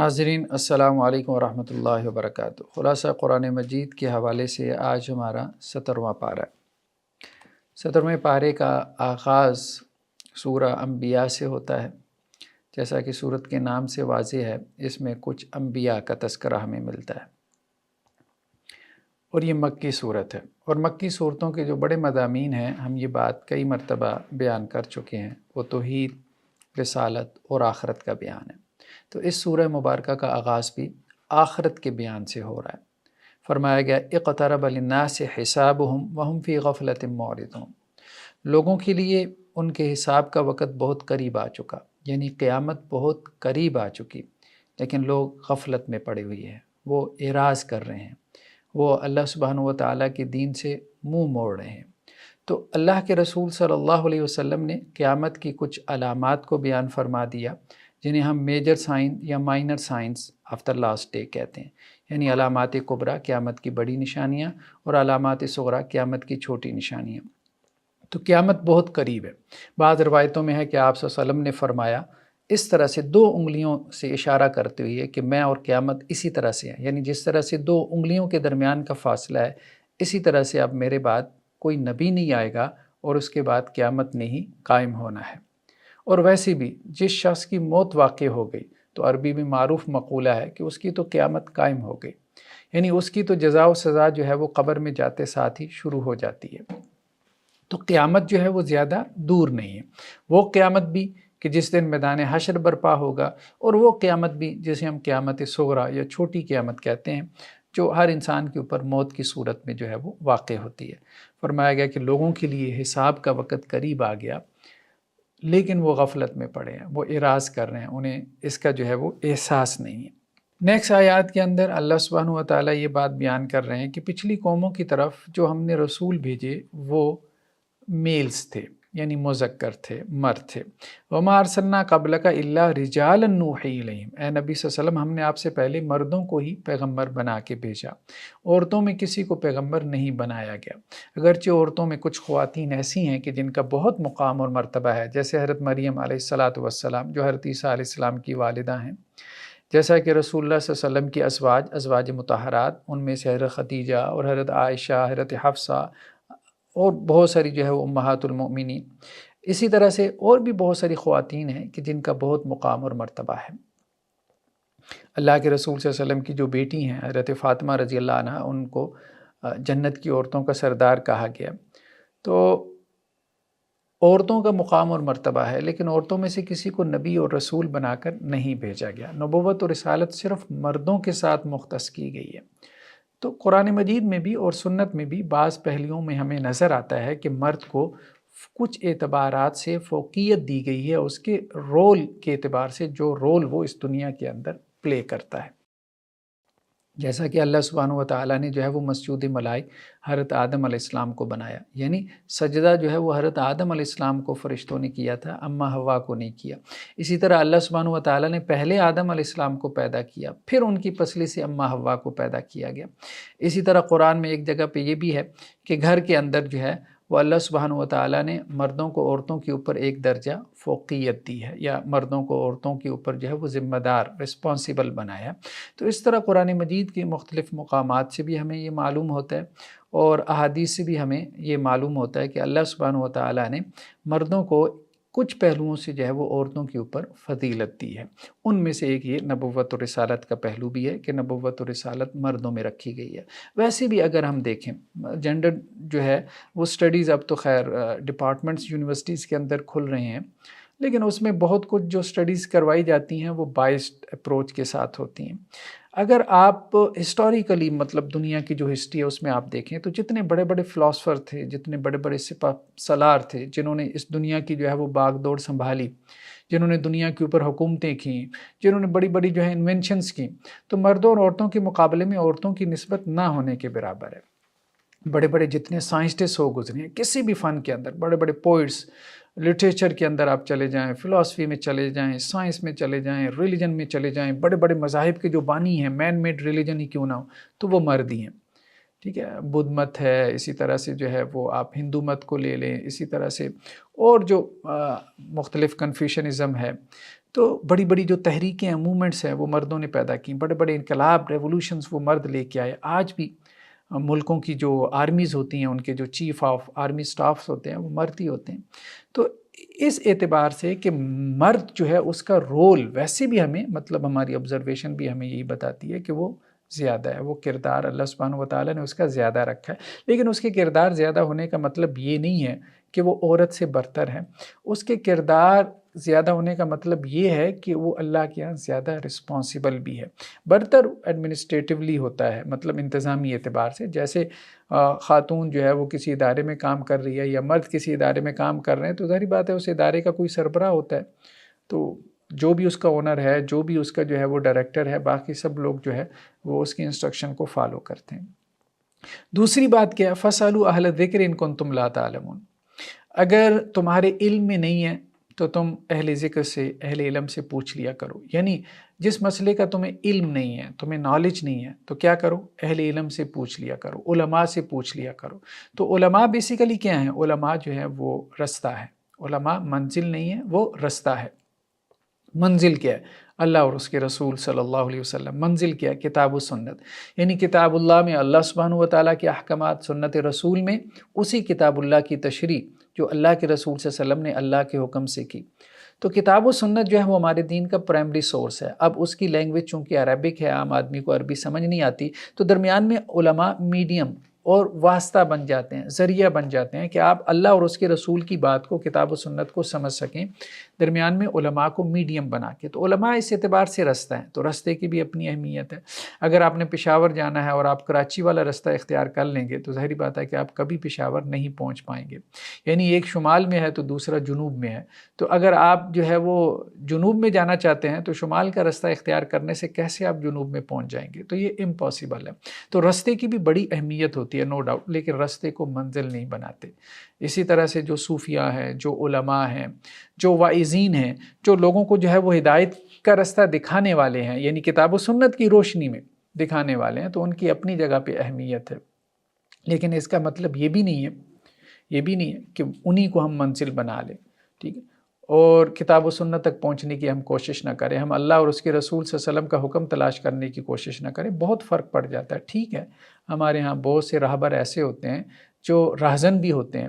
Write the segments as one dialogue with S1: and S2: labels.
S1: ناظرین السلام علیکم ورحمۃ اللہ وبرکاتہ۔ خلاصہ قرآن مجید کے حوالے سے آج ہمارا 17واں پارہ ہے۔ 17ویں پارے کا آغاز سورہ انبیاء سے ہوتا ہے۔ جیسا کہ سورت کے نام سے واضح ہے، اس میں کچھ انبیاء کا تذکرہ ہمیں ملتا ہے، اور یہ مکی صورت ہے۔ اور مکی صورتوں کے جو بڑے مضامین ہیں، ہم یہ بات کئی مرتبہ بیان کر چکے ہیں، وہ توحید، رسالت اور آخرت کا بیان ہے۔ تو اس سورہ مبارکہ کا آغاز بھی آخرت کے بیان سے ہو رہا ہے۔ فرمایا گیا اقترب للناس حسابهم وهم فی غفلۃ معرضون، لوگوں کے لیے ان کے حساب کا وقت بہت قریب آ چکا، یعنی قیامت بہت قریب آ چکی، لیکن لوگ غفلت میں پڑے ہوئے ہیں، وہ اعراض کر رہے ہیں، وہ اللہ سبحانہ و تعالیٰ کے دین سے منہ موڑ رہے ہیں۔ تو اللہ کے رسول صلی اللہ علیہ وسلم نے قیامت کی کچھ علامات کو بیان فرما دیا، جنہیں ہم میجر سائن یا minor signs of the last day کہتے ہیں، یعنی علامات کبریٰ قیامت کی بڑی نشانیاں اور علامات صغریٰ قیامت کی چھوٹی نشانیاں۔ تو قیامت بہت قریب ہے۔ بعض روایتوں میں ہے کہ آپ صلی اللہ علیہ وسلم نے فرمایا اس طرح سے 2 انگلیوں سے اشارہ کرتے ہوئے کہ میں اور قیامت اسی طرح سے ہیں، یعنی جس طرح سے 2 انگلیوں کے درمیان کا فاصلہ ہے، اسی طرح سے اب میرے بعد کوئی نبی نہیں آئے گا اور اس کے بعد قیامت نے ہی قائم ہونا ہے۔ اور ویسے بھی جس شخص کی موت واقع ہو گئی تو عربی میں معروف مقولہ ہے کہ اس کی تو قیامت قائم ہو گئی، یعنی اس کی تو جزا و سزا جو ہے وہ قبر میں جاتے ساتھ ہی شروع ہو جاتی ہے۔ تو قیامت جو ہے وہ زیادہ دور نہیں ہے۔ وہ قیامت بھی کہ جس دن میدان حشر برپا ہوگا، اور وہ قیامت بھی جسے ہم قیامت صغریٰ یا چھوٹی قیامت کہتے ہیں، جو ہر انسان کے اوپر موت کی صورت میں جو ہے وہ واقع ہوتی ہے۔ فرمایا گیا کہ لوگوں کے لیے حساب کا وقت قریب آ گیا، لیکن وہ غفلت میں پڑے ہیں، وہ اعراض کر رہے ہیں، انہیں اس کا جو ہے وہ احساس نہیں ہے۔ نیکسٹ آیات کے اندر اللہ سبحانہ و تعالیٰ یہ بات بیان کر رہے ہیں کہ پچھلی قوموں کی طرف جو ہم نے رسول بھیجے وہ میلز تھے، یعنی مذکر تھے، مرد تھے۔ وَمَا أَرْسَلْنَا قَبْلَكَ إِلَّا رِجَالًا نُوحِي إِلَيْهِمْ، اے نبی صلی اللہ علیہ وسلم، ہم نے آپ سے پہلے مردوں کو ہی پیغمبر بنا کے بھیجا، عورتوں میں کسی کو پیغمبر نہیں بنایا گیا۔ اگرچہ عورتوں میں کچھ خواتین ایسی ہیں کہ جن کا بہت مقام اور مرتبہ ہے، جیسے حضرت مریم علیہ السلام جو حضرت عیسیٰ علیہ السلام کی والدہ ہیں، جیسا کہ رسول اللہ صلی اللہ علیہ وسلم کی ازواج مطہرات، ان میں سے حضرت خدیجہ اور حضرت عائشہ، حضرت حفصہ اور بہت ساری جو ہے وہ امہات المؤمنین، اسی طرح سے اور بھی بہت ساری خواتین ہیں کہ جن کا بہت مقام اور مرتبہ ہے۔ اللہ کے رسول صلی اللہ علیہ وسلم کی جو بیٹی ہیں حضرت فاطمہ رضی اللہ عنہ، ان کو جنت کی عورتوں کا سردار کہا گیا۔ تو عورتوں کا مقام اور مرتبہ ہے، لیکن عورتوں میں سے کسی کو نبی اور رسول بنا کر نہیں بھیجا گیا۔ نبوت اور رسالت صرف مردوں کے ساتھ مختص کی گئی ہے۔ تو قرآن مجید میں بھی اور سنت میں بھی بعض پہلوؤں میں ہمیں نظر آتا ہے کہ مرد کو کچھ اعتبارات سے فوقیت دی گئی ہے، اس کے رول کے اعتبار سے، جو رول وہ اس دنیا کے اندر پلے کرتا ہے۔ جیسا کہ اللہ سبحانہ و تعالیٰ نے جو ہے وہ مسجود ملائک حضرت آدم علیہ السلام کو بنایا، یعنی سجدہ جو ہے وہ حضرت آدم علیہ السلام کو فرشتوں نے کیا تھا، اماں حوا کو نہیں کیا۔ اسی طرح اللہ سبحانہ و تعالیٰ نے پہلے آدم علیہ السلام کو پیدا کیا، پھر ان کی پسلی سے اماں حوا کو پیدا کیا گیا۔ اسی طرح قرآن میں ایک جگہ پہ یہ بھی ہے کہ گھر کے اندر جو ہے وہ اللہ سبحانہ و تعالیٰ نے مردوں کو عورتوں کے اوپر ایک درجہ فوقیت دی ہے، یا مردوں کو عورتوں کے اوپر جو ہے وہ ذمہ دار، رسپانسیبل بنایا۔ تو اس طرح قرآن مجید کے مختلف مقامات سے بھی ہمیں یہ معلوم ہوتا ہے، اور احادیث سے بھی ہمیں یہ معلوم ہوتا ہے کہ اللہ سبحانہ و تعالیٰ نے مردوں کو کچھ پہلوؤں سے جو ہے وہ عورتوں کے اوپر فضیلت دی ہے۔ ان میں سے ایک یہ نبوت و رسالت کا پہلو بھی ہے کہ نبوت و رسالت مردوں میں رکھی گئی ہے۔ ویسے بھی اگر ہم دیکھیں جینڈر جو ہے وہ سٹڈیز اب تو خیر ڈپارٹمنٹس یونیورسٹیز کے اندر کھل رہے ہیں، لیکن اس میں بہت کچھ جو سٹڈیز کروائی جاتی ہیں وہ بائسڈ اپروچ کے ساتھ ہوتی ہیں۔ اگر آپ ہسٹوریکلی مطلب دنیا کی جو ہسٹری ہے اس میں آپ دیکھیں تو جتنے بڑے بڑے فلاسفر تھے، جتنے بڑے بڑے سپہ سالار تھے، جنہوں نے اس دنیا کی جو ہے وہ باغ دوڑ سنبھالی، جنہوں نے دنیا کے اوپر حکومتیں کیں، جنہوں نے بڑی بڑی جو ہے انوینشنز کی، تو مردوں اور عورتوں کے مقابلے میں عورتوں کی نسبت نہ ہونے کے برابر ہے۔ بڑے بڑے جتنے سائنسٹسٹ ہو گزرے ہیں کسی بھی فن کے اندر، بڑے بڑے پوئٹس، لٹریچر کے اندر آپ چلے جائیں، فلاسفی میں چلے جائیں، سائنس میں چلے جائیں، ریلیجن میں چلے جائیں، بڑے بڑے مذاہب کے جو بانی ہیں، مین میڈ ریلیجن ہی کیوں نہ ہو، تو وہ مرد ہی ہیں۔ ٹھیک ہے، بدھ مت ہے، اسی طرح سے جو ہے وہ آپ ہندو مت کو لے لیں، اسی طرح سے اور جو مختلف کنفیوشنزم ہے، تو بڑی بڑی جو تحریکیں ہیں، موومنٹس ہیں، وہ مردوں نے پیدا کی، بڑے بڑے انقلاب ریولوشنز وہ مرد لے کے آئے۔ آج بھی ملکوں کی جو آرمیز ہوتی ہیں، ان کے جو چیف آف آرمی سٹافز ہوتے ہیں وہ مرد ہی ہوتے ہیں۔ تو اس اعتبار سے کہ مرد جو ہے اس کا رول ویسے بھی ہمیں مطلب ہماری آبزرویشن بھی ہمیں یہی بتاتی ہے کہ وہ زیادہ ہے، وہ کردار اللہ سبحانہ و تعالیٰ نے اس کا زیادہ رکھا ہے۔ لیکن اس کے کردار زیادہ ہونے کا مطلب یہ نہیں ہے کہ وہ عورت سے برتر ہے۔ اس کے کردار زیادہ ہونے کا مطلب یہ ہے کہ وہ اللہ کے یہاں زیادہ رسپانسیبل بھی ہے۔ برتر ایڈمنسٹریٹولی ہوتا ہے، مطلب انتظامی اعتبار سے، جیسے خاتون جو ہے وہ کسی ادارے میں کام کر رہی ہے یا مرد کسی ادارے میں کام کر رہے ہیں، تو ظاہری بات ہے اس ادارے کا کوئی سربراہ ہوتا ہے، تو جو بھی اس کا اونر ہے، جو بھی اس کا جو ہے وہ ڈائریکٹر ہے، باقی سب لوگ جو ہے وہ اس کی انسٹرکشن کو فالو کرتے ہیں۔ دوسری بات کیا ہے، فَاسْأَلُوا أَهْلَ الذِّكْرِ إِن كُنتُمْ لَا تَعْلَمُونَ، اگر تمہارے علم میں نہیں ہے تو تم اہل ذکر سے، اہل علم سے پوچھ لیا کرو۔ یعنی جس مسئلے کا تمہیں علم نہیں ہے، تمہیں نالج نہیں ہے، تو کیا کرو، اہل علم سے پوچھ لیا کرو، علماء سے پوچھ لیا کرو۔ تو علماء بیسیکلی کیا ہیں؟ علماء جو ہے وہ رستہ ہے، علماء منزل نہیں ہے، وہ رستہ ہے۔ منزل کیا ہے؟ اللہ اور اس کے رسول صلی اللہ علیہ وسلم۔ منزل کیا ہے؟ کتاب و سنت، یعنی کتاب اللہ میں اللہ سبحانہ و تعالیٰ کے احکامات، سنت رسول میں اسی کتاب اللہ کی تشریح جو اللہ کے رسول صلی اللہ علیہ وسلم نے اللہ کے حکم سے کی۔ تو کتاب و سنت جو ہے وہ ہمارے دین کا پرائمری سورس ہے۔ اب اس کی لینگویج چونکہ عربک ہے، عام آدمی کو عربی سمجھ نہیں آتی، تو درمیان میں علماء میڈیم اور واسطہ بن جاتے ہیں، ذریعہ بن جاتے ہیں کہ آپ اللہ اور اس کے رسول کی بات کو، کتاب و سنت کو سمجھ سکیں، درمیان میں علماء کو میڈیم بنا کے۔ تو علماء اس اعتبار سے رستہ ہیں، تو رستے کی بھی اپنی اہمیت ہے۔ اگر آپ نے پشاور جانا ہے اور آپ کراچی والا رستہ اختیار کر لیں گے تو ظاہری بات ہے کہ آپ کبھی پشاور نہیں پہنچ پائیں گے، یعنی ایک شمال میں ہے تو دوسرا جنوب میں ہے۔ تو اگر آپ جو ہے وہ جنوب میں جانا چاہتے ہیں تو شمال کا رستہ اختیار کرنے سے کیسے آپ جنوب میں پہنچ جائیں گے؟ تو یہ امپاسبل ہے۔ تو رستے کی بھی بڑی اہمیت ہوتی ہے، نو ڈاؤٹ، لیکن رستے کو منزل نہیں بناتے۔ اسی طرح سے جو صوفیاء ہیں، جو علماء ہیں، جو واعظین ہیں، جو لوگوں کو جو ہے وہ ہدایت کا رستہ دکھانے والے ہیں، یعنی کتاب و سنت کی روشنی میں دکھانے والے ہیں، تو ان کی اپنی جگہ پہ اہمیت ہے۔ لیکن اس کا مطلب یہ بھی نہیں ہے کہ انہی کو ہم منزل بنا لیں، ٹھیک ہے، اور کتاب و سنت تک پہنچنے کی ہم کوشش نہ کریں، ہم اللہ اور اس کے رسول صلی اللہ علیہ وسلم کا حکم تلاش کرنے کی کوشش نہ کریں۔ بہت فرق پڑ جاتا ہے۔ ٹھیک ہے، ہمارے ہاں بہت سے راہبر ایسے ہوتے ہیں جو راہزن بھی ہوتے ہیں،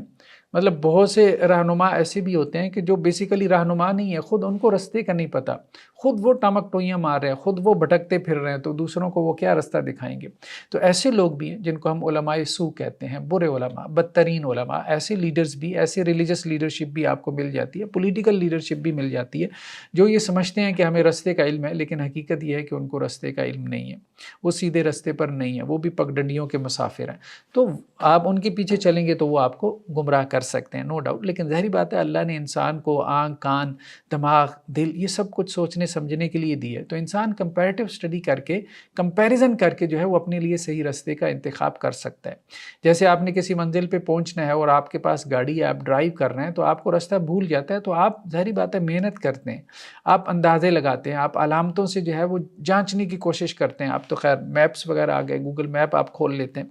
S1: مطلب بہت سے رہنما ایسے بھی ہوتے ہیں کہ جو بیسیکلی رہنما نہیں ہے، خود ان کو رستے کا نہیں پتہ، خود وہ ٹمک ٹوئیاں مار رہے ہیں، خود وہ بھٹکتے پھر رہے ہیں، تو دوسروں کو وہ کیا رستہ دکھائیں گے؟ تو ایسے لوگ بھی ہیں جن کو ہم علماء سو کہتے ہیں، برے علماء، بدترین علماء، ایسے لیڈرز بھی، ایسے ریلیجس لیڈرشپ بھی آپ کو مل جاتی ہے، پولیٹیکل لیڈرشپ بھی مل جاتی ہے، جو یہ سمجھتے ہیں کہ ہمیں رستے کا علم ہے، لیکن حقیقت یہ ہے کہ ان کو رستے کا علم نہیں ہے، وہ سیدھے رستے پر نہیں ہے، وہ بھی پگڈنڈیوں کے مسافر ہیں۔ تو آپ ان کے پیچھے چلیں گے تو وہ آپ کو گمراہ کر سکتے ہیں، نو ڈاؤٹ، لیکن ظاہری بات ہے اللہ نے انسان کو آنکھ، کان، دماغ، دل، یہ سب کچھ سوچنے سمجھنے کے لیے دی ہے، تو انسان کمپیریٹیو اسٹڈی کر کے، کمپیریزن کر کے جو ہے وہ اپنے لیے صحیح رستے کا انتخاب کر سکتا ہے۔ جیسے آپ نے کسی منزل پہ پہنچنا ہے اور آپ کے پاس گاڑی ہے، آپ ڈرائیو کر رہے ہیں، تو آپ کو رستہ بھول جاتا ہے، تو آپ ظاہری بات ہے محنت کرتے ہیں، آپ اندازے لگاتے ہیں، آپ علامتوں سے جو ہے وہ جانچنے کی کوشش کرتے ہیں۔ آپ تو خیر میپس وغیرہ آ گئے، گوگل میپ آپ کھول لیتے ہیں۔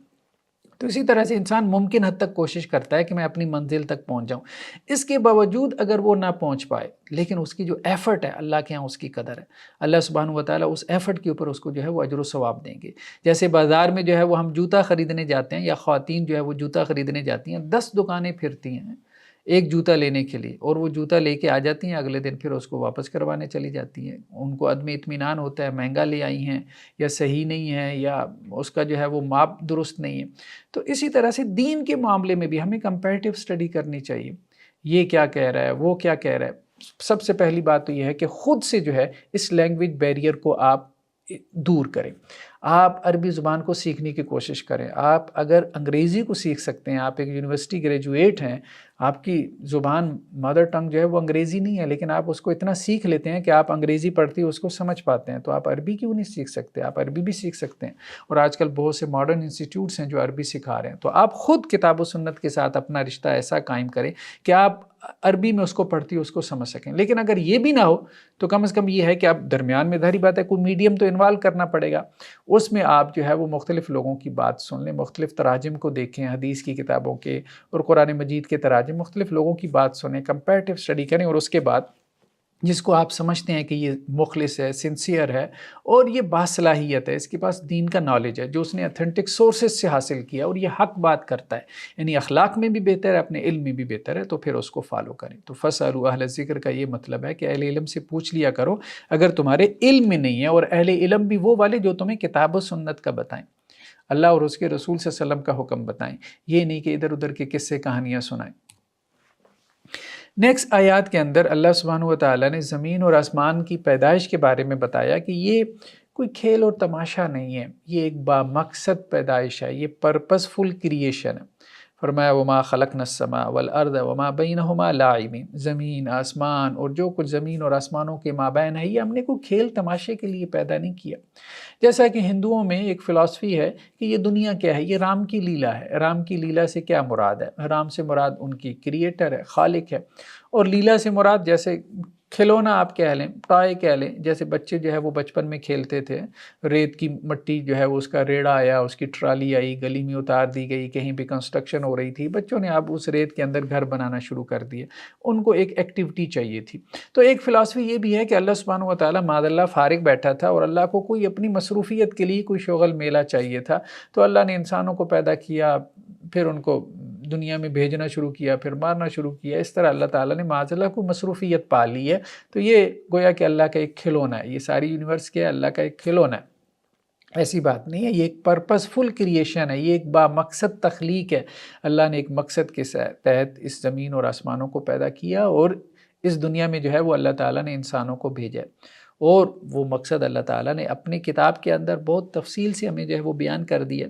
S1: تو اسی طرح سے انسان ممکن حد تک کوشش کرتا ہے کہ میں اپنی منزل تک پہنچ جاؤں، اس کے باوجود اگر وہ نہ پہنچ پائے، لیکن اس کی جو ایفرٹ ہے اللہ کے ہاں اس کی قدر ہے، اللہ سبحانہ و تعالیٰ اس ایفرٹ کے اوپر اس کو جو ہے وہ اجر و ثواب دیں گے۔ جیسے بازار میں جو ہے وہ ہم جوتا خریدنے جاتے ہیں، یا خواتین جو ہے وہ جوتا خریدنے جاتی ہیں، 10 دکانیں پھرتی ہیں ایک جوتا لینے کے لیے، اور وہ جوتا لے کے آ جاتی ہیں، اگلے دن پھر اس کو واپس کروانے چلی جاتی ہیں۔ ان کو عدم اطمینان ہوتا ہے، مہنگا لے آئی ہیں، یا صحیح نہیں ہے، یا اس کا جو ہے وہ ماپ درست نہیں ہے۔ تو اسی طرح سے دین کے معاملے میں بھی ہمیں کمپیریٹیو اسٹڈی کرنی چاہیے، یہ کیا کہہ رہا ہے، وہ کیا کہہ رہا ہے۔ سب سے پہلی بات تو یہ ہے کہ خود سے جو ہے اس لینگویج بیریئر کو آپ دور کریں، آپ عربی زبان کو سیکھنے کی کوشش کریں۔ آپ اگر انگریزی کو سیکھ سکتے ہیں، آپ ایک یونیورسٹی گریجویٹ ہیں، آپ کی زبان مدر ٹنگ جو ہے وہ انگریزی نہیں ہے، لیکن آپ اس کو اتنا سیکھ لیتے ہیں کہ آپ انگریزی پڑھتی اس کو سمجھ پاتے ہیں، تو آپ عربی کیوں نہیں سیکھ سکتے؟ آپ عربی بھی سیکھ سکتے ہیں، اور آج کل بہت سے ماڈرن انسٹیٹیوٹس ہیں جو عربی سکھا رہے ہیں۔ تو آپ خود کتاب و سنت کے ساتھ اپنا رشتہ ایسا قائم کریں کہ آپ عربی میں اس کو پڑھتی اس کو سمجھ سکیں۔ لیکن اگر یہ بھی نہ ہو تو کم از کم یہ ہے کہ آپ درمیان میں، ظاہری بات ہے کوئی میڈیم تو انوالو کرنا پڑے گا، اس میں آپ جو ہے وہ مختلف لوگوں کی بات سن لیں، مختلف تراجم کو دیکھیں، حدیث کی کتابوں کے اور قرآن مجید کے تراجم، مختلف لوگوں کی بات سنیں، کمپیریٹیو اسٹڈی کریں، اور اس کے بعد جس کو آپ سمجھتے ہیں کہ یہ مخلص ہے، سنسیئر ہے اور یہ باصلاحیت ہے، اس کے پاس دین کا نالج ہے جو اس نے اتھینٹک سورسز سے حاصل کیا اور یہ حق بات کرتا ہے، یعنی اخلاق میں بھی بہتر ہے، اپنے علم میں بھی بہتر ہے، تو پھر اس کو فالو کریں۔ تو فَاسْأَلُوا أَهْلَ الذِّكْرِ کا یہ مطلب ہے کہ اہل علم سے پوچھ لیا کرو اگر تمہارے علم میں نہیں ہے، اور اہل علم بھی وہ والے جو تمہیں کتاب و سنت کا بتائیں، اللہ اور اس کے رسول صلی اللہ علیہ وسلم کا حکم بتائیں، یہ نہیں کہ ادھر ادھر کے قصے کہانیاں سنائیں۔ نیکسٹ آیات کے اندر اللہ سبحانہ و تعالیٰ نے زمین اور آسمان کی پیدائش کے بارے میں بتایا کہ یہ کوئی کھیل اور تماشا نہیں ہے، یہ ایک بامقصد پیدائش ہے، یہ پرپسفل کریشن ہے۔ فرمایا وما خلقنا السماء والارض وما بینہما لاعبین، زمین، آسمان اور جو کچھ زمین اور آسمانوں کے مابین ہے یہ ہم نے کوئی کھیل تماشے کے لیے پیدا نہیں کیا۔ جیسا کہ ہندوؤں میں ایک فلسفی ہے کہ یہ دنیا کیا ہے، یہ رام کی لیلا ہے۔ رام کی لیلا سے کیا مراد ہے؟ رام سے مراد ان کی کریٹر ہے، خالق ہے، اور لیلا سے مراد جیسے کھلونا آپ کہہ لیں، ٹائے کہہ لیں، جیسے بچے جو ہے وہ بچپن میں کھیلتے تھے، ریت کی مٹی جو ہے وہ اس کا ریڑا آیا، اس کی ٹرالی آئی، گلی میں اتار دی گئی، کہیں بھی کنسٹرکشن ہو رہی تھی، بچوں نے اب اس ریت کے اندر گھر بنانا شروع کر دیے، ان کو ایک ایکٹیویٹی چاہیے تھی۔ تو ایک فلسفی یہ بھی ہے کہ اللہ سبحانہ و تعالیٰ معاذ اللہ فارغ بیٹھا تھا اور اللہ کو کوئی اپنی مصروفیت کے لیے کوئی شغل میلہ چاہیے تھا، تو اللہ نے انسانوں کو پیدا کیا، پھر ان کو دنیا میں بھیجنا شروع کیا، پھر مارنا شروع کیا، اس طرح اللہ تعالیٰ نے معاذ اللہ کو مصروفیت پا لی ہے۔ تو یہ گویا کہ اللہ کا ایک کھلونا ہے، یہ ساری یونیورس کیا ہے؟ اللہ کا ایک کھلونا ہے، ایسی بات نہیں ہے، یہ ایک پرپسفل کریشن ہے، یہ ایک بامقصد تخلیق ہے۔ اللہ نے ایک مقصد کے تحت اس زمین اور آسمانوں کو پیدا کیا اور اس دنیا میں جو ہے وہ اللہ تعالیٰ نے انسانوں کو بھیجا ہے، اور وہ مقصد اللہ تعالیٰ نے اپنی کتاب کے اندر بہت تفصیل سے ہمیں جو ہے وہ بیان کر دیا۔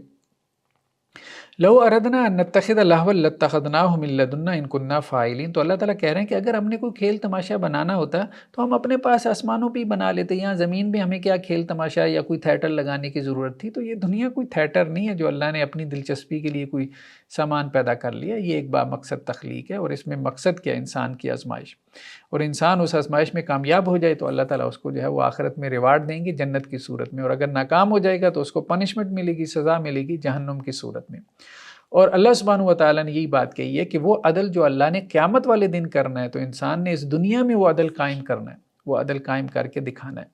S1: لو اردنا ان نتخذ لہوا لاتخذناہ من لدنا ان کننا فاعلین، تو اللہ تعالیٰ کہہ رہے ہیں کہ اگر ہم نے کوئی کھیل تماشا بنانا ہوتا تو ہم اپنے پاس آسمانوں پہ ہی بنا لیتے، یہاں زمین پہ ہمیں کیا کھیل تماشا یا کوئی تھیٹر لگانے کی ضرورت تھی؟ تو یہ دنیا کوئی تھیٹر نہیں ہے جو اللہ نے اپنی دلچسپی کے لیے کوئی سامان پیدا کر لیا، یہ ایک بامقصد تخلیق ہے، اور اس میں مقصد کیا؟ انسان کی آزمائش، اور انسان اس آزمائش میں کامیاب ہو جائے تو اللہ تعالیٰ اس کو جو ہے وہ آخرت میں ریوارڈ دیں گے جنت کی صورت میں، اور اگر ناکام ہو جائے گا تو اس کو پنشمنٹ ملے گی، سزا ملے گی جہنم کی صورت میں۔ اور اللہ سبحانہ و تعالیٰ نے یہی بات کہی ہے کہ وہ عدل جو اللہ نے قیامت والے دن کرنا ہے، تو انسان نے اس دنیا میں وہ عدل قائم کرنا ہے، وہ عدل قائم کر کے دکھانا ہے،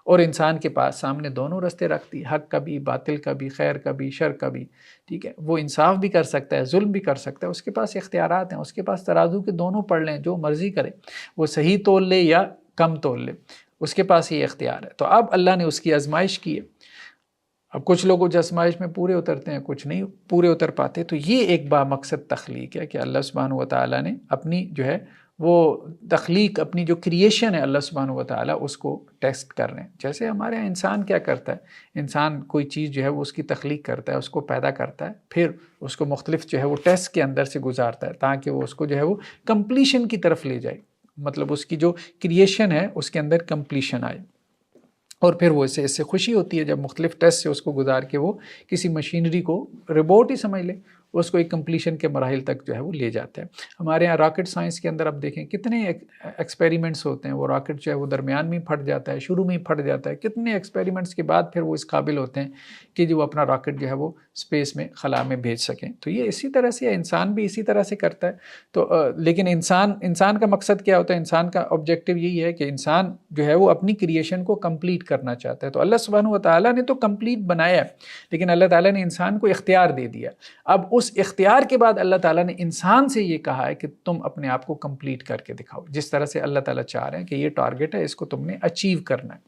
S1: اور انسان کے پاس سامنے دونوں رستے رکھ دی، حق کا بھی، باطل کا بھی، خیر کا بھی، شر کا بھی، ٹھیک ہے؟ وہ انصاف بھی کر سکتا ہے، ظلم بھی کر سکتا ہے، اس کے پاس اختیارات ہیں، اس کے پاس ترازو کے دونوں پڑھ لیں، جو مرضی کرے، وہ صحیح تول لے یا کم تول لے، اس کے پاس یہ اختیار ہے۔ تو اب اللہ نے اس کی آزمائش کی ہے، اب کچھ لوگ جو آزمائش میں پورے اترتے ہیں، کچھ نہیں پورے اتر پاتے، تو یہ ایک بامقصد تخلیق ہے کہ اللہ سبحانہ و تعالیٰ نے اپنی جو ہے وہ تخلیق، اپنی جو کریشن ہے اللہ سبحانہ و تعالیٰ اس کو ٹیسٹ کر رہے ہیں۔ جیسے ہمارے یہاں انسان کیا کرتا ہے، انسان کوئی چیز جو ہے وہ اس کی تخلیق کرتا ہے، اس کو پیدا کرتا ہے، پھر اس کو مختلف جو ہے وہ ٹیسٹ کے اندر سے گزارتا ہے تاکہ وہ اس کو جو ہے وہ کمپلیشن کی طرف لے جائے، مطلب اس کی جو کریشن ہے اس کے اندر کمپلیشن آئے، اور پھر وہ اس سے خوشی ہوتی ہے جب مختلف ٹیسٹ سے اس کو گزار کے وہ کسی مشینری کو، روبوٹ ہی سمجھ لیں، اس کو ایک کمپلیشن کے مراحل تک جو ہے وہ لے جاتا ہے۔ ہمارے یہاں راکٹ سائنس کے اندر اب دیکھیں کتنے ایکسپیریمنٹس ہوتے ہیں، وہ راکٹ جو ہے وہ درمیان میں پھٹ جاتا ہے، شروع میں ہی پھٹ جاتا ہے، کتنے ایکسپیریمنٹس کے بعد پھر وہ اس قابل ہوتے ہیں کہ جو اپنا راکٹ جو ہے وہ اسپیس میں، خلا میں بھیج سکیں۔ تو یہ اسی طرح سے انسان بھی اسی طرح سے کرتا ہے۔ تو لیکن انسان کا مقصد کیا ہوتا ہے؟ انسان کا آبجیکٹیو یہی ہے کہ انسان جو ہے وہ اپنی کریشن کو کمپلیٹ کرنا چاہتا ہے۔ تو اللہ سبحانہ و تعالیٰ نے تو کمپلیٹ بنایا ہے، لیکن اللہ تعالیٰ نے انسان کو اختیار دے دیا۔ اب اس اختیار کے بعد اللہ تعالیٰ نے انسان سے یہ کہا ہے کہ تم اپنے آپ کو کمپلیٹ کر کے دکھاؤ، جس طرح سے اللہ تعالیٰ چاہ رہے ہیں کہ یہ ٹارگٹ ہے، اس کو تم نے اچیو کرنا ہے۔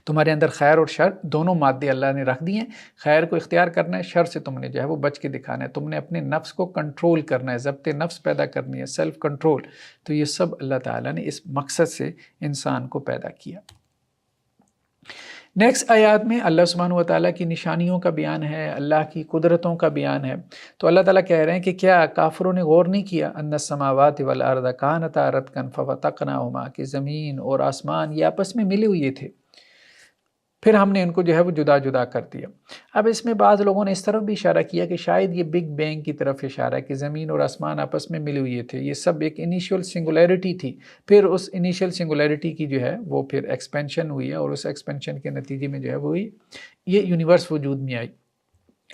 S1: تمہارے اندر خیر اور شر دونوں مادے اللہ نے رکھ دیے ہیں، خیر کو اختیار کرنا ہے، شر سے تم نے جو ہے وہ بچ کے دکھانا ہے، تم نے اپنے نفس کو کنٹرول کرنا ہے، ضبط نفس پیدا کرنی ہے، سیلف کنٹرول۔ تو یہ سب اللہ تعالیٰ نے اس مقصد سے انسان کو پیدا کیا۔ نیکسٹ آیات میں اللہ سبحانہ و تعالیٰ کی نشانیوں کا بیان ہے، اللہ کی قدرتوں کا بیان ہے۔ تو اللہ تعالیٰ کہہ رہے ہیں کہ کیا کافروں نے غور نہیں کیا ان السماوات والارض کانتا رتقا ففتقناہما، کہ زمین اور آسمان یہ آپس میں ملے ہوئے تھے، پھر ہم نے ان کو جو ہے وہ جدا جدا کر دیا۔ اب اس میں بعض لوگوں نے اس طرف بھی اشارہ کیا کہ شاید یہ بگ بینگ کی طرف اشارہ ہے کہ زمین اور آسمان آپس میں ملے ہوئے تھے، یہ سب ایک انیشیل سنگولیرٹی تھی، پھر اس انیشیل سنگولیرٹی کی جو ہے وہ پھر ایکسپینشن ہوئی ہے، اور اس ایکسپینشن کے نتیجے میں جو ہے وہ یہ یونیورس وجود میں آئی۔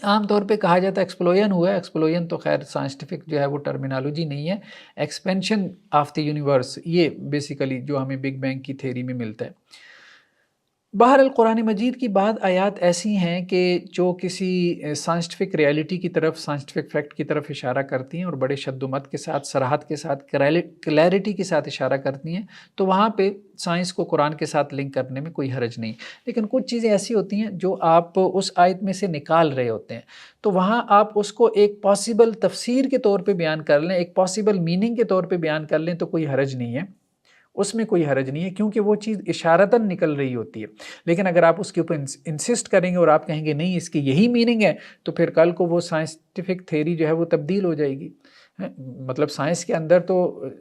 S1: عام طور پہ کہا جاتا ہے ایکسپلوژن ہوا ہے، ایکسپلوژن تو خیر سائنٹیفک جو ہے وہ ٹرمینالوجی نہیں ہے، ایکسپینشن آف دی یونیورس، یہ بیسیکلی جو ہمیں بگ بینگ کی تھیوری میں ملتا ہے۔ بہرحال قرآن مجید کی بعض آیات ایسی ہیں کہ جو کسی سائنٹیفک ریالٹی کی طرف، سائنٹیفک فیکٹ کی طرف اشارہ کرتی ہیں اور بڑے شد و مت کے ساتھ، صراحت کے ساتھ، کلیئرٹی کے ساتھ اشارہ کرتی ہیں، تو وہاں پہ سائنس کو قرآن کے ساتھ لنک کرنے میں کوئی حرج نہیں۔ لیکن کچھ چیزیں ایسی ہوتی ہیں جو آپ اس آیت میں سے نکال رہے ہوتے ہیں، تو وہاں آپ اس کو ایک پاسبل تفسیر کے طور پہ بیان کر لیں، ایک پاسبل میننگ کے طور پہ بیان کر لیں تو کوئی حرج نہیں ہے، اس میں کوئی حرج نہیں ہے، کیونکہ وہ چیز اشارتاً نکل رہی ہوتی ہے۔ لیکن اگر آپ اس کے اوپر انسسٹ کریں گے اور آپ کہیں گے نہیں اس کی یہی میننگ ہے، تو پھر کل کو وہ سائنٹیفک تھیوری جو ہے وہ تبدیل ہو جائے گی۔ مطلب سائنس کے اندر تو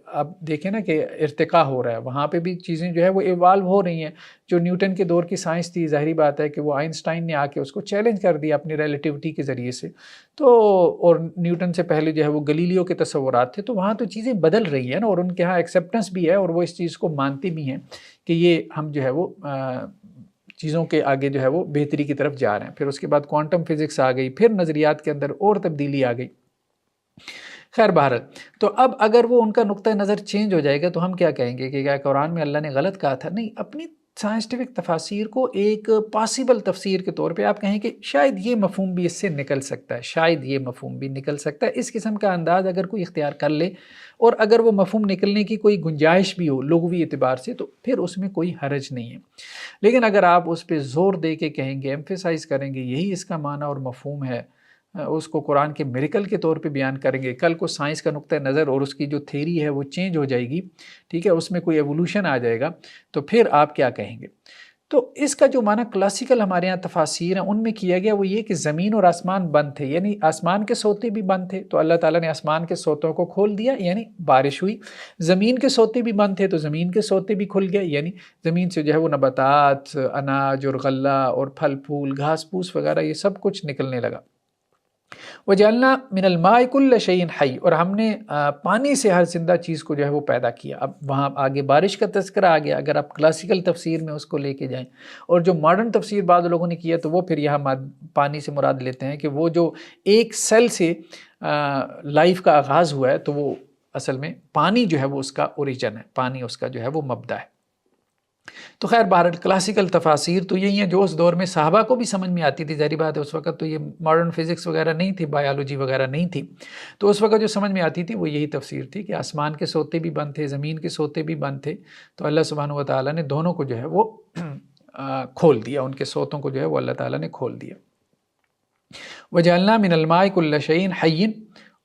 S1: آپ دیکھیں نا کہ ارتقاء ہو رہا ہے، وہاں پہ بھی چیزیں جو ہے وہ ایوالو ہو رہی ہیں۔ جو نیوٹن کے دور کی سائنس تھی، ظاہری بات ہے کہ وہ آئنسٹائن نے آ کے اس کو چیلنج کر دیا اپنی ریلیٹیوٹی کے ذریعے سے، تو اور نیوٹن سے پہلے جو ہے وہ گلیلیو کے تصورات تھے، تو وہاں تو چیزیں بدل رہی ہیں نا، اور ان کے ہاں ایکسیپٹنس بھی ہے، اور وہ اس چیز کو مانتے بھی ہیں کہ یہ ہم جو ہے وہ چیزوں کے آگے جو ہے وہ بہتری کی طرف جا رہے ہیں۔ پھر اس کے بعد کوانٹم فزکس آ گئی، پھر نظریات کے اندر اور تبدیلی آ گئی۔ خیر بہرحال، تو اب اگر وہ ان کا نقطہ نظر چینج ہو جائے گا تو ہم کیا کہیں گے کہ کیا قرآن میں اللہ نے غلط کہا تھا؟ نہیں، اپنی سائنٹیفک تفاسیر کو ایک پاسبل تفسیر کے طور پہ آپ کہیں کہ شاید یہ مفہوم بھی اس سے نکل سکتا ہے، شاید یہ مفہوم بھی نکل سکتا ہے، اس قسم کا انداز اگر کوئی اختیار کر لے، اور اگر وہ مفہوم نکلنے کی کوئی گنجائش بھی ہو لغوی اعتبار سے، تو پھر اس میں کوئی حرج نہیں ہے۔ لیکن اگر آپ اس پہ زور دے کے کہیں گے، ایمفیسائز کریں گے یہی اس کا معنی اور مفہوم ہے، اس کو قرآن کے میریکل کے طور پہ بیان کریں گے، کل کو سائنس کا نقطہ نظر اور اس کی جو تھیری ہے وہ چینج ہو جائے گی، ٹھیک ہے، اس میں کوئی ایوولوشن آ جائے گا، تو پھر آپ کیا کہیں گے؟ تو اس کا جو معنی کلاسیکل ہمارے یہاں تفاسیر ہیں ان میں کیا گیا وہ یہ کہ زمین اور آسمان بند تھے، یعنی آسمان کے سوتے بھی بند تھے تو اللہ تعالیٰ نے آسمان کے سوتوں کو کھول دیا، یعنی بارش ہوئی۔ زمین کے سوتے بھی بند تھے تو زمین کے سوتے بھی کھل گئے، یعنی زمین سے جو ہے وہ نباتات، اناج اور غلہ اور پھل پھول، گھاس پھوس وغیرہ یہ سب کچھ نکلنے لگا۔ وَجَعَلْنَا مِنَ الْمَاءِ كُلَّ شَيْءٍ حَيٍّ، اور ہم نے پانی سے ہر زندہ چیز کو جو ہے وہ پیدا کیا۔ اب وہاں آگے بارش کا تذکرہ آ گیا، اگر آپ کلاسیکل تفسیر میں اس کو لے کے جائیں، اور جو ماڈرن تفسیر بعض لوگوں نے کیا تو وہ پھر یہاں پانی سے مراد لیتے ہیں کہ وہ جو ایک سیل سے لائف کا آغاز ہوا ہے تو وہ اصل میں پانی جو ہے وہ اس کا اوریجن ہے، پانی اس کا جو ہے وہ مبدا ہے۔ تو خیر بہرحال کلاسیکل تفاسیر تو یہی ہیں جو اس دور میں صحابہ کو بھی سمجھ میں آتی تھی، ظاہری بات ہے اس وقت تو یہ ماڈرن فزکس وغیرہ نہیں تھی، بایولوجی وغیرہ نہیں تھی، تو اس وقت جو سمجھ میں آتی تھی وہ یہی تفسیر تھی کہ آسمان کے سوتے بھی بند تھے، زمین کے سوتے بھی بند تھے، تو اللہ سبحانہ و تعالیٰ نے دونوں کو جو ہے وہ کھول دیا، ان کے سوتوں کو جو ہے وہ اللہ تعالیٰ نے کھول دیا۔ وَجَعَلْنَا مِنَ الْمَاءِ كُلَّ شَيْءٍ حَيٍّ،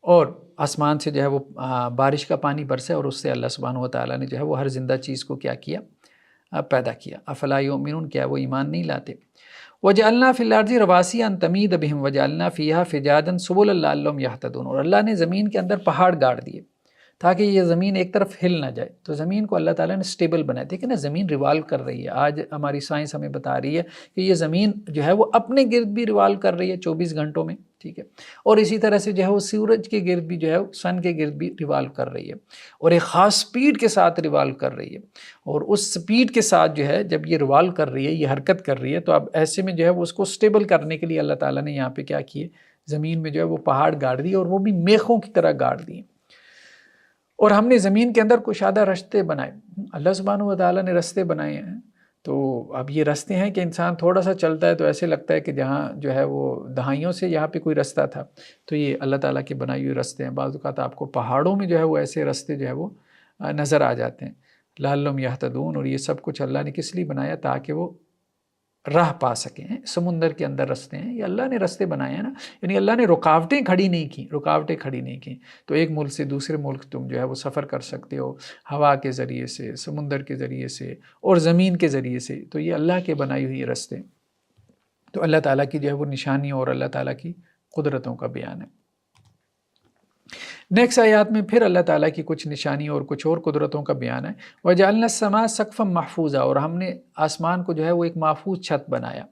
S1: اور آسمان سے جو ہے وہ بارش کا پانی برسے اور اس سے اللہ سبحانہ و تعالیٰ نے جو ہے وہ ہر زندہ چیز کو کیا کیا؟ پیدا کیا۔ افلا یؤمنون، کیا وہ ایمان نہیں لاتے؟ وجعلنا فی الارض رواسیا ان تمید بہم وجعلنا فیہا فجاجا سبلا لعلہم یہتدون، اور اللہ نے زمین کے اندر پہاڑ گاڑ دیے تاکہ یہ زمین ایک طرف ہل نہ جائے، تو زمین کو اللہ تعالیٰ نے سٹیبل بنایا۔ دیکھیں نا زمین ریوالو کر رہی ہے، آج ہماری سائنس ہمیں بتا رہی ہے کہ یہ زمین جو ہے وہ اپنے گرد بھی ریوالو کر رہی ہے 24 گھنٹوں میں، ٹھیک ہے، اور اسی طرح سے جو ہے وہ سورج کے گرد بھی جو ہے سن کے گرد بھی ریوالو کر رہی ہے، اور ایک خاص سپیڈ کے ساتھ ریوالو کر رہی ہے، اور اس سپیڈ کے ساتھ جو ہے جب یہ ریوالو کر رہی ہے، یہ حرکت کر رہی ہے، تو اب ایسے میں جو ہے وہ اس کو سٹیبل کرنے کے لیے اللہ تعالیٰ نے یہاں پہ کیا کیے، زمین میں جو ہے وہ پہاڑ گاڑ دیے، اور وہ بھی میخوں کی طرح گاڑ دیے، اور ہم نے زمین کے اندر کشادہ رستے بنائے۔ اللہ سبحانہ و تعالیٰ نے رستے بنائے ہیں، تو اب یہ رستے ہیں کہ انسان تھوڑا سا چلتا ہے تو ایسے لگتا ہے کہ جہاں جو ہے وہ دہائیوں سے یہاں پہ کوئی رستہ تھا، تو یہ اللہ تعالیٰ کے بنائی ہوئے رستے ہیں۔ بعض اوقات آپ کو پہاڑوں میں جو ہے وہ ایسے رستے جو ہے وہ نظر آ جاتے ہیں، لعلہم یہتدون، اور یہ سب کچھ اللہ نے کس لیے بنایا؟ تاکہ وہ راہ پا سکیں۔ سمندر کے اندر رستے ہیں، یہ اللہ نے رستے بنائے ہیں نا، یعنی اللہ نے رکاوٹیں کھڑی نہیں کی، تو ایک ملک سے دوسرے ملک تم جو ہے وہ سفر کر سکتے ہو ہوا کے ذریعے سے، سمندر کے ذریعے سے، اور زمین کے ذریعے سے، تو یہ اللہ کے بنائی ہوئی رستے، تو اللہ تعالیٰ کی جو ہے وہ نشانی اور اللہ تعالیٰ کی قدرتوں کا بیان ہے۔ نیکسٹ آیات میں پھر اللہ تعالیٰ کی کچھ نشانی اور کچھ اور قدرتوں کا بیان ہے۔ وَجَعَلْنَا السَّمَاءَ سَقْفًا مَحْفُوظًا، اور ہم نے آسمان کو جو ہے وہ ایک محفوظ چھت بنایا۔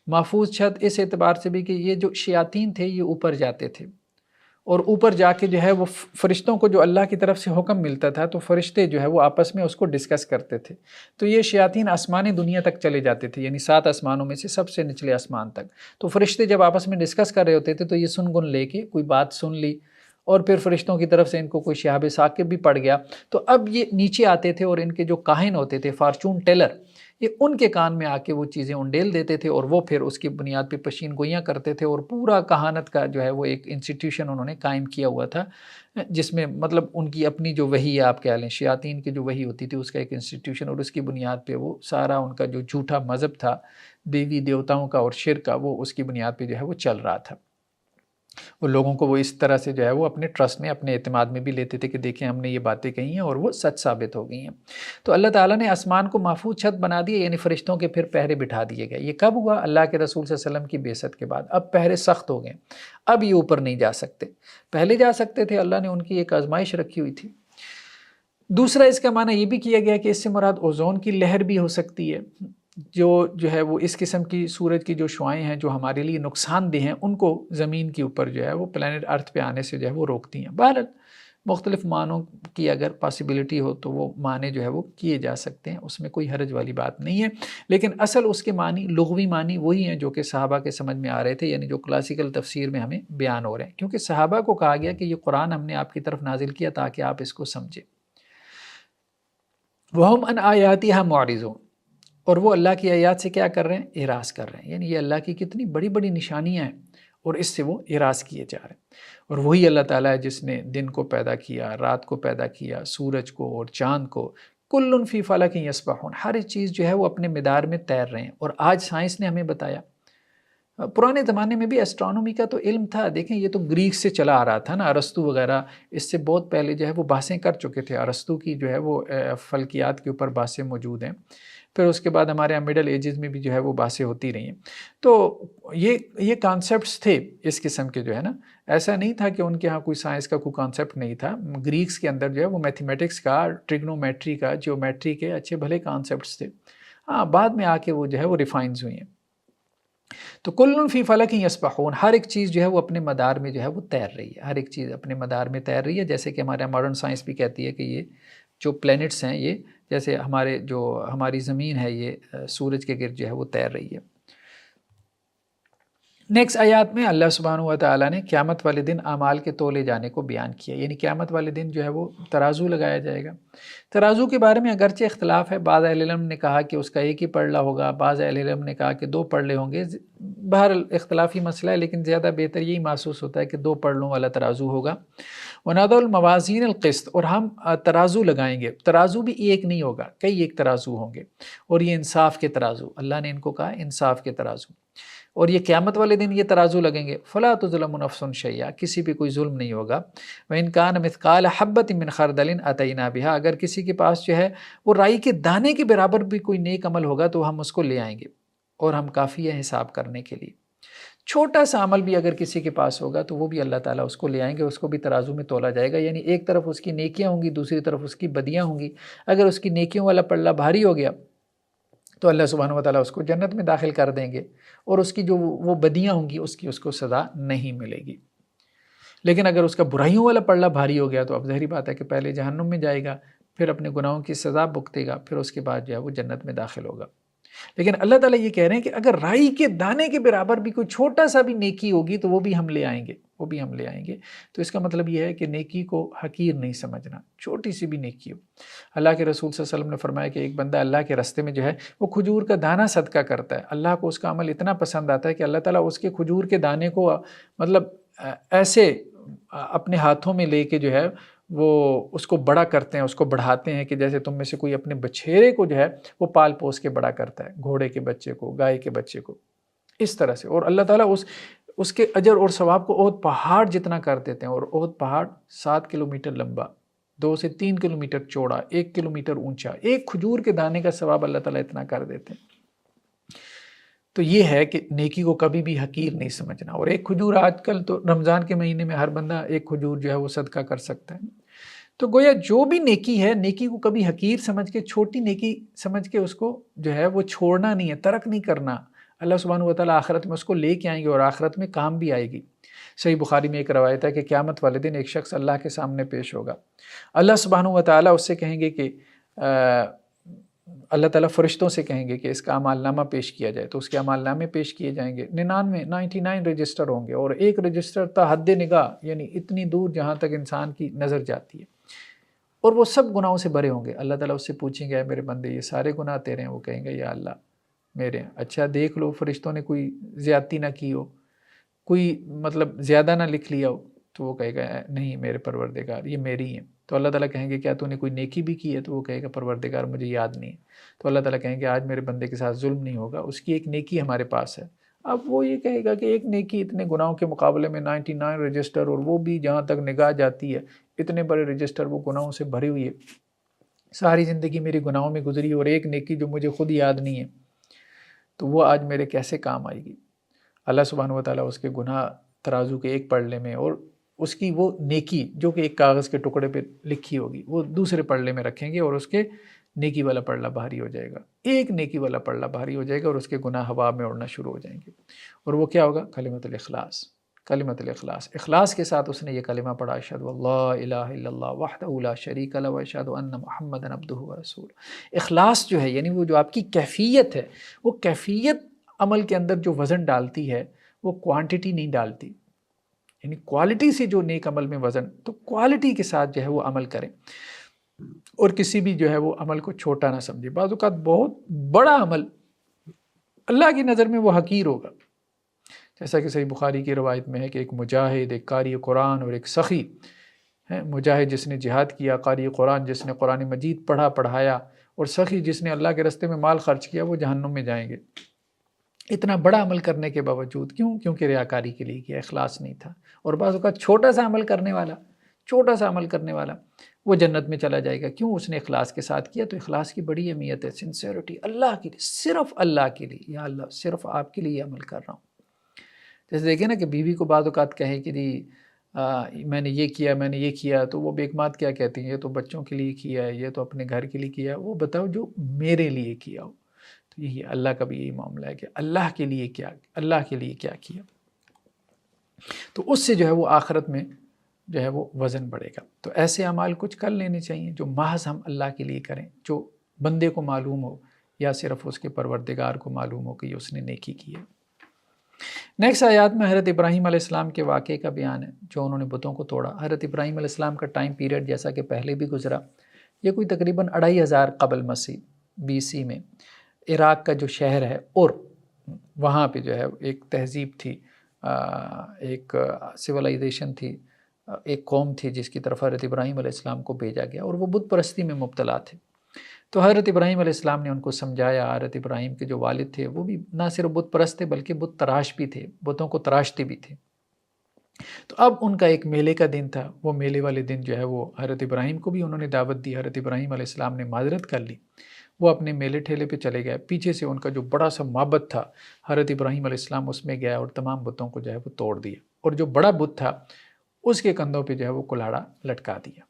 S1: محفوظ چھت اس اعتبار سے بھی کہ یہ جو شیاطین تھے یہ اوپر جاتے تھے، اور اوپر جا کے جو ہے وہ فرشتوں کو جو اللہ کی طرف سے حکم ملتا تھا تو فرشتے جو ہے وہ آپس میں اس کو ڈسکس کرتے تھے۔ تو یہ شیاطین آسمانی دنیا تک چلے جاتے تھے، یعنی 7 آسمانوں میں سے سب سے نچلے آسمان تک۔ تو فرشتے جب آپس میں ڈسکس کر رہے ہوتے تھے تو یہ سن گن لے کے کوئی بات سن لی، اور پھر فرشتوں کی طرف سے ان کو کوئی شہاب ثاقب بھی پڑ گیا، تو اب یہ نیچے آتے تھے اور ان کے جو کاہن ہوتے تھے، فارچون ٹیلر، یہ ان کے کان میں آ کے وہ چیزیں انڈیل دیتے تھے، اور وہ پھر اس کی بنیاد پہ پشین گوئیاں کرتے تھے، اور پورا کہانت کا جو ہے وہ ایک انسٹیٹیوشن انہوں نے قائم کیا ہوا تھا، جس میں مطلب ان کی اپنی جو وحی ہے، آپ کہہ لیں شیاطین کی جو وحی ہوتی تھی اس کا ایک انسٹیٹیوشن، اور اس کی بنیاد پہ وہ سارا ان کا جو جھوٹا مذہب تھا دیوی دیوتاؤں کا اور شرک کا، وہ اس کی بنیاد پہ جو ہے وہ چل رہا تھا۔ وہ لوگوں کو وہ اس طرح سے جو ہے وہ اپنے ٹرسٹ میں، اپنے اعتماد میں بھی لیتے تھے کہ دیکھیں ہم نے یہ باتیں کہی ہیں اور وہ سچ ثابت ہو گئی ہیں۔ تو اللہ تعالیٰ نے آسمان کو محفوظ چھت بنا دیا، یعنی فرشتوں کے پھر پہرے بٹھا دیے گئے۔ یہ کب ہوا؟ اللہ کے رسول صلی اللہ علیہ وسلم کی بعثت کے بعد۔ اب پہرے سخت ہو گئے، اب یہ اوپر نہیں جا سکتے، پہلے جا سکتے تھے، اللہ نے ان کی ایک آزمائش رکھی ہوئی تھی۔ دوسرا اس کا معنی یہ بھی کیا گیا کہ اس سے مراد اوزون کی لہر بھی ہو سکتی ہے، جو ہے وہ اس قسم کی سورج کی جو شعائیں ہیں جو ہمارے لیے نقصان دہ ہیں، ان کو زمین کے اوپر جو ہے وہ پلانٹ ارتھ پہ آنے سے جو ہے وہ روکتی ہیں۔ بہرحال مختلف معنوں کی اگر پاسبلٹی ہو تو وہ معنی جو ہے وہ کیے جا سکتے ہیں، اس میں کوئی حرج والی بات نہیں ہے، لیکن اصل اس کے معنی، لغوی معنی وہی ہیں جو کہ صحابہ کے سمجھ میں آ رہے تھے، یعنی جو کلاسیکل تفسیر میں ہمیں بیان ہو رہے ہیں، کیونکہ صحابہ کو کہا گیا کہ یہ قرآن ہم نے آپ کی طرف نازل کیا تاکہ آپ اس کو سمجھیں۔ وَهُمْ عَنْ آیَاتِهَا مُعْرِضُونَ، اور وہ اللہ کی آیات سے کیا کر رہے ہیں؟ اعراض کر رہے ہیں، یعنی یہ اللہ کی کتنی بڑی بڑی نشانیاں ہیں اور اس سے وہ اعراض کیے جا رہے ہیں۔ اور وہی اللہ تعالیٰ ہے جس نے دن کو پیدا کیا، رات کو پیدا کیا، سورج کو اور چاند کو، کل فی فلک یسبحون، ہر چیز جو ہے وہ اپنے مدار میں تیر رہے ہیں۔ اور آج سائنس نے ہمیں بتایا، پرانے زمانے میں بھی ایسٹرانومی کا تو علم تھا، دیکھیں یہ تو گریک سے چلا آ رہا تھا نا، ارسطو وغیرہ اس سے بہت پہلے جو ہے وہ بحثیں کر چکے تھے، ارسطو کی جو ہے وہ فلکیات کے اوپر بحثیں موجود ہیں، پھر اس کے بعد ہمارے یہاں مڈل ایجز میں بھی جو ہے وہ بحثیں ہوتی رہی ہیں۔ تو یہ کانسیپٹس تھے اس قسم کے جو ہے نا، ایسا نہیں تھا کہ ان کے ہاں کوئی سائنس کا کوئی کانسیپٹ نہیں تھا، گریکس کے اندر جو ہے وہ میتھمیٹکس کا، ٹریگنومیٹری کا، جیومیٹری کے اچھے بھلے کانسیپٹس تھے، ہاں بعد میں آ کے وہ جو ہے وہ ریفائنز ہوئی ہیں۔ تو کل فی فلک یسبحون، ہر ایک چیز جو ہے وہ اپنے مدار میں جو ہے وہ تیر رہی ہے، ہر ایک چیز اپنے مدار میں تیر رہی ہے، جیسے کہ ہمارے ماڈرن سائنس بھی کہتی ہے کہ یہ جو پلینٹس ہیں، یہ جیسے ہماری زمین ہے، یہ سورج کے گرد جو ہے وہ تیر رہی ہے۔ نیکسٹ آیات میں اللہ سبحانہ و تعالیٰ نے قیامت والے دن اعمال کے تولے جانے کو بیان کیا، یعنی قیامت والے دن جو ہے وہ ترازو لگایا جائے گا۔ ترازو کے بارے میں اگرچہ اختلاف ہے، بعض اہل علم نے کہا کہ اس کا ایک ہی پلڑا ہوگا، بعض اہل علم نے کہا کہ 2 پلڑے ہوں گے، بہرحال اختلافی مسئلہ ہے، لیکن زیادہ بہتر یہی محسوس ہوتا ہے کہ 2 پلڑوں والا ترازو ہوگا۔ وَنَضَعُ الْمَوَازِينَ الْقِسْطَ، اور ہم ترازو لگائیں گے، ترازو بھی ایک نہیں ہوگا، کئی ایک ترازو ہوں گے، اور یہ انصاف کے ترازو، اللہ نے ان کو کہا انصاف کے ترازو، اور یہ قیامت والے دن یہ ترازو لگیں گے۔ فَلَا تُظْلَمُ نَفْسٌ شَيْئًا، کسی پہ کوئی ظلم نہیں ہوگا۔ وَإِنْ كَانَ مِثْقَالَ حَبَّةٍ مِّنْ خَرْدَلٍ أَتَيْنَا بِهَا، اگر کسی کے پاس جو ہے وہ رائی کے دانے کے برابر بھی کوئی نیک عمل ہوگا تو ہم اس کو لے آئیں گے، اور ہم کافی ہے حساب کرنے کے لیے۔ چھوٹا سا عمل بھی اگر کسی کے پاس ہوگا تو وہ بھی اللہ تعالیٰ اس کو لے آئیں گے، اس کو بھی ترازو میں تولا جائے گا، یعنی ایک طرف اس کی نیکیاں ہوں گی، دوسری طرف اس کی بدیاں ہوں گی۔ اگر اس کی نیکیوں والا پلڑا بھاری ہو گیا تو اللہ سبحانہ و تعالیٰ اس کو جنت میں داخل کر دیں گے، اور اس کی جو وہ بدیاں ہوں گی اس کو سزا نہیں ملے گی۔ لیکن اگر اس کا برائیوں والا پلڑا بھاری ہو گیا تو اب ظاہری بات ہے کہ پہلے جہنم میں جائے گا، پھر اپنے گناہوں کی سزا بھگتے گا، پھر اس کے بعد جو ہے وہ جنت میں داخل ہوگا۔ لیکن اللہ تعالیٰ یہ کہہ رہے ہیں کہ اگر رائی کے دانے کے برابر بھی کوئی چھوٹا سا بھی نیکی ہوگی تو وہ بھی ہم لے آئیں گے، وہ بھی ہم لے آئیں گے۔ تو اس کا مطلب یہ ہے کہ نیکی کو حقیر نہیں سمجھنا، چھوٹی سی بھی نیکی ہو۔ اللہ کے رسول صلی اللہ علیہ وسلم نے فرمایا کہ ایک بندہ اللہ کے راستے میں جو ہے وہ کھجور کا دانہ صدقہ کرتا ہے، اللہ کو اس کا عمل اتنا پسند آتا ہے کہ اللہ تعالیٰ اس کے کھجور کے دانے کو مطلب ایسے اپنے ہاتھوں میں لے کے جو ہے وہ اس کو بڑا کرتے ہیں، اس کو بڑھاتے ہیں کہ جیسے تم میں سے کوئی اپنے بچھیرے کو جو ہے وہ پال پوس کے بڑا کرتا ہے، گھوڑے کے بچے کو، گائے کے بچے کو، اس طرح سے۔ اور اللہ تعالیٰ اس کے اجر اور ثواب کو احد پہاڑ جتنا کر دیتے ہیں، اور احد پہاڑ 7 کلومیٹر لمبا، 2 سے 3 کلومیٹر چوڑا، 1 کلومیٹر اونچا، ایک کھجور کے دانے کا ثواب اللہ تعالیٰ اتنا کر دیتے ہیں۔ تو یہ ہے کہ نیکی کو کبھی بھی حقیر نہیں سمجھنا. اور ایک کھجور آج کل تو رمضان کے مہینے میں ہر بندہ ایک کھجور جو ہے وہ صدقہ کر سکتا ہے. تو گویا جو بھی نیکی ہے، نیکی کو کبھی حقیر سمجھ کے، چھوٹی نیکی سمجھ کے اس کو جو ہے وہ چھوڑنا نہیں ہے، ترک نہیں کرنا. اللہ سبحانہ و تعالیٰ آخرت میں اس کو لے کے آئیں گے اور آخرت میں کام بھی آئے گی. صحیح بخاری میں ایک روایت ہے کہ قیامت والے دن ایک شخص اللہ کے سامنے پیش ہوگا. اللہ سبحانہ و تعالیٰ اس سے کہیں گے کہ اللہ تعالیٰ فرشتوں سے کہیں گے کہ اس کا اعمال نامہ پیش کیا جائے. تو اس کے اعمال نامے پیش کیے جائیں گے. 99 رجسٹر ہوں گے اور ایک رجسٹر تا حد نگاہ، یعنی اتنی دور جہاں تک انسان کی نظر جاتی ہے، اور وہ سب گناہوں سے بھرے ہوں گے. اللہ تعالیٰ اس سے پوچھیں گے اے میرے بندے یہ سارے گناہ تیرے ہیں؟ وہ کہیں گے یا اللہ میرے ہیں. اچھا دیکھ لو فرشتوں نے کوئی زیادتی نہ کی ہو، کوئی مطلب زیادہ نہ لکھ لیا ہو. تو وہ کہے گا نہیں میرے پروردگار یہ میری ہیں. تو اللہ تعالیٰ کہیں گے کیا تو نے کوئی نیکی بھی کی ہے؟ تو وہ کہے گا پروردگار مجھے یاد نہیں ہے. تو اللہ تعالیٰ کہیں گے آج میرے بندے کے ساتھ ظلم نہیں ہوگا، اس کی ایک نیکی ہمارے پاس ہے. اب وہ یہ کہے گا کہ ایک نیکی اتنے گناہوں کے مقابلے میں 99 رجسٹر، اور وہ بھی جہاں تک نگاہ جاتی ہے اتنے بڑے رجسٹر وہ گناہوں سے بھری ہوئی ہے. ساری زندگی میری گناہوں میں گزری اور ایک نیکی جو مجھے خود یاد نہیں ہے، تو وہ آج میرے کیسے کام آئے گی؟ اللہ سبحانہ و تعالیٰ اس کے گناہ ترازو کے ایک پلڑے میں اور اس کی وہ نیکی جو کہ ایک کاغذ کے ٹکڑے پہ لکھی ہوگی وہ دوسرے پلڑے میں رکھیں گے، اور اس کے نیکی والا پلڑا بھاری ہو جائے گا. ایک نیکی والا پلڑا بھاری ہو جائے گا اور اس کے گناہ ہوا میں اڑنا شروع ہو جائیں گے. اور وہ کیا ہوگا؟ کلمۃ الاخلاص. کلمۃ الاخلاص، اخلاص کے ساتھ اس نے یہ کلمہ پڑھا اشہد اللہ الہ الا اللہ وحدہ لا شریک لہ واشہد ان محمدا عبدہ ورسولہ. اخلاص جو ہے یعنی وہ جو آپ کی کیفیت ہے، وہ کیفیت عمل کے اندر جو وزن ڈالتی ہے وہ کوانٹٹی نہیں ڈالتی. یعنی کوالٹی سے جو نیک عمل میں وزن، تو کوالٹی کے ساتھ جو ہے وہ عمل کریں اور کسی بھی جو ہے وہ عمل کو چھوٹا نہ سمجھے. بعض اوقات بہت بڑا عمل اللہ کی نظر میں وہ حقیر ہوگا. جیسا کہ صحیح بخاری کی روایت میں ہے کہ ایک مجاہد، ایک قاری قرآن اور ایک سخی ہے. مجاہد جس نے جہاد کیا، قاری قرآن جس نے قرآن مجید پڑھا پڑھایا، اور سخی جس نے اللہ کے راستے میں مال خرچ کیا، وہ جہنم میں جائیں گے. اتنا بڑا عمل کرنے کے باوجود کیوں؟ کیونکہ ریاکاری کے لیے کیا، اخلاص نہیں تھا. اور بعض اوقات چھوٹا سا عمل کرنے والا وہ جنت میں چلا جائے گا. کیوں؟ اس نے اخلاص کے ساتھ کیا. تو اخلاص کی بڑی اہمیت ہے. سنسیئرٹی اللہ کے لیے، صرف اللہ کے لیے، یا اللہ صرف آپ کے لیے یہ عمل کر رہا ہوں. جیسے دیکھیں نا کہ بیوی کو بعض اوقات کہے کہ میں نے یہ کیا، تو وہ بیک مات کیا کہتی ہیں، یہ تو بچوں کے لیے کیا ہے، یہ تو اپنے گھر کے لیے کیا ہے. وہ بتاؤ جو میرے لیے کیا ہو. تو یہی اللہ کا بھی یہی معاملہ ہے کہ اللہ کے لیے کیا کیا. تو اس سے جو ہے وہ آخرت میں جو ہے وہ وزن بڑھے گا. تو ایسے اعمال کچھ کر لینے چاہیے جو محض ہم اللہ کے لیے کریں، جو بندے کو معلوم ہو یا صرف اس کے پروردگار کو معلوم ہو کہ یہ اس نے نیکی کی ہے. نیکسٹ آیات میں حضرت ابراہیم علیہ السلام کے واقعے کا بیان ہے جو انہوں نے بتوں کو توڑا. حضرت ابراہیم علیہ السلام کا ٹائم پیریڈ جیسا کہ پہلے بھی گزرا، یہ کوئی تقریباً 2500 قبل مسیح BC میں عراق کا جو شہر ہے، اور وہاں پہ جو ہے ایک تہذیب تھی، ایک سویلائزیشن تھی، ایک قوم تھی جس کی طرف حضرت ابراہیم علیہ السلام کو بھیجا گیا، اور وہ بت پرستی میں مبتلا تھے. تو حضرت ابراہیم علیہ السلام نے ان کو سمجھایا. حضرت ابراہیم کے جو والد تھے وہ بھی نہ صرف بت پرست تھے بلکہ بت تراش بھی تھے، بتوں کو تراشتے بھی تھے. تو اب ان کا ایک میلے کا دن تھا. وہ میلے والے دن جو ہے وہ حضرت ابراہیم کو بھی انہوں نے دعوت دی. حضرت ابراہیم علیہ السلام نے معذرت کر لی، وہ اپنے میلے ٹھیلے پہ چلے گئے. پیچھے سے ان کا جو بڑا سا معبد تھا، حضرت ابراہیم علیہ السلام اس میں گیا اور تمام بتوں کو جو ہے وہ توڑ دیا، اور جو بڑا بت تھا اس کے کندھوں پہ جو ہے وہ کلاڑا لٹکا دیا.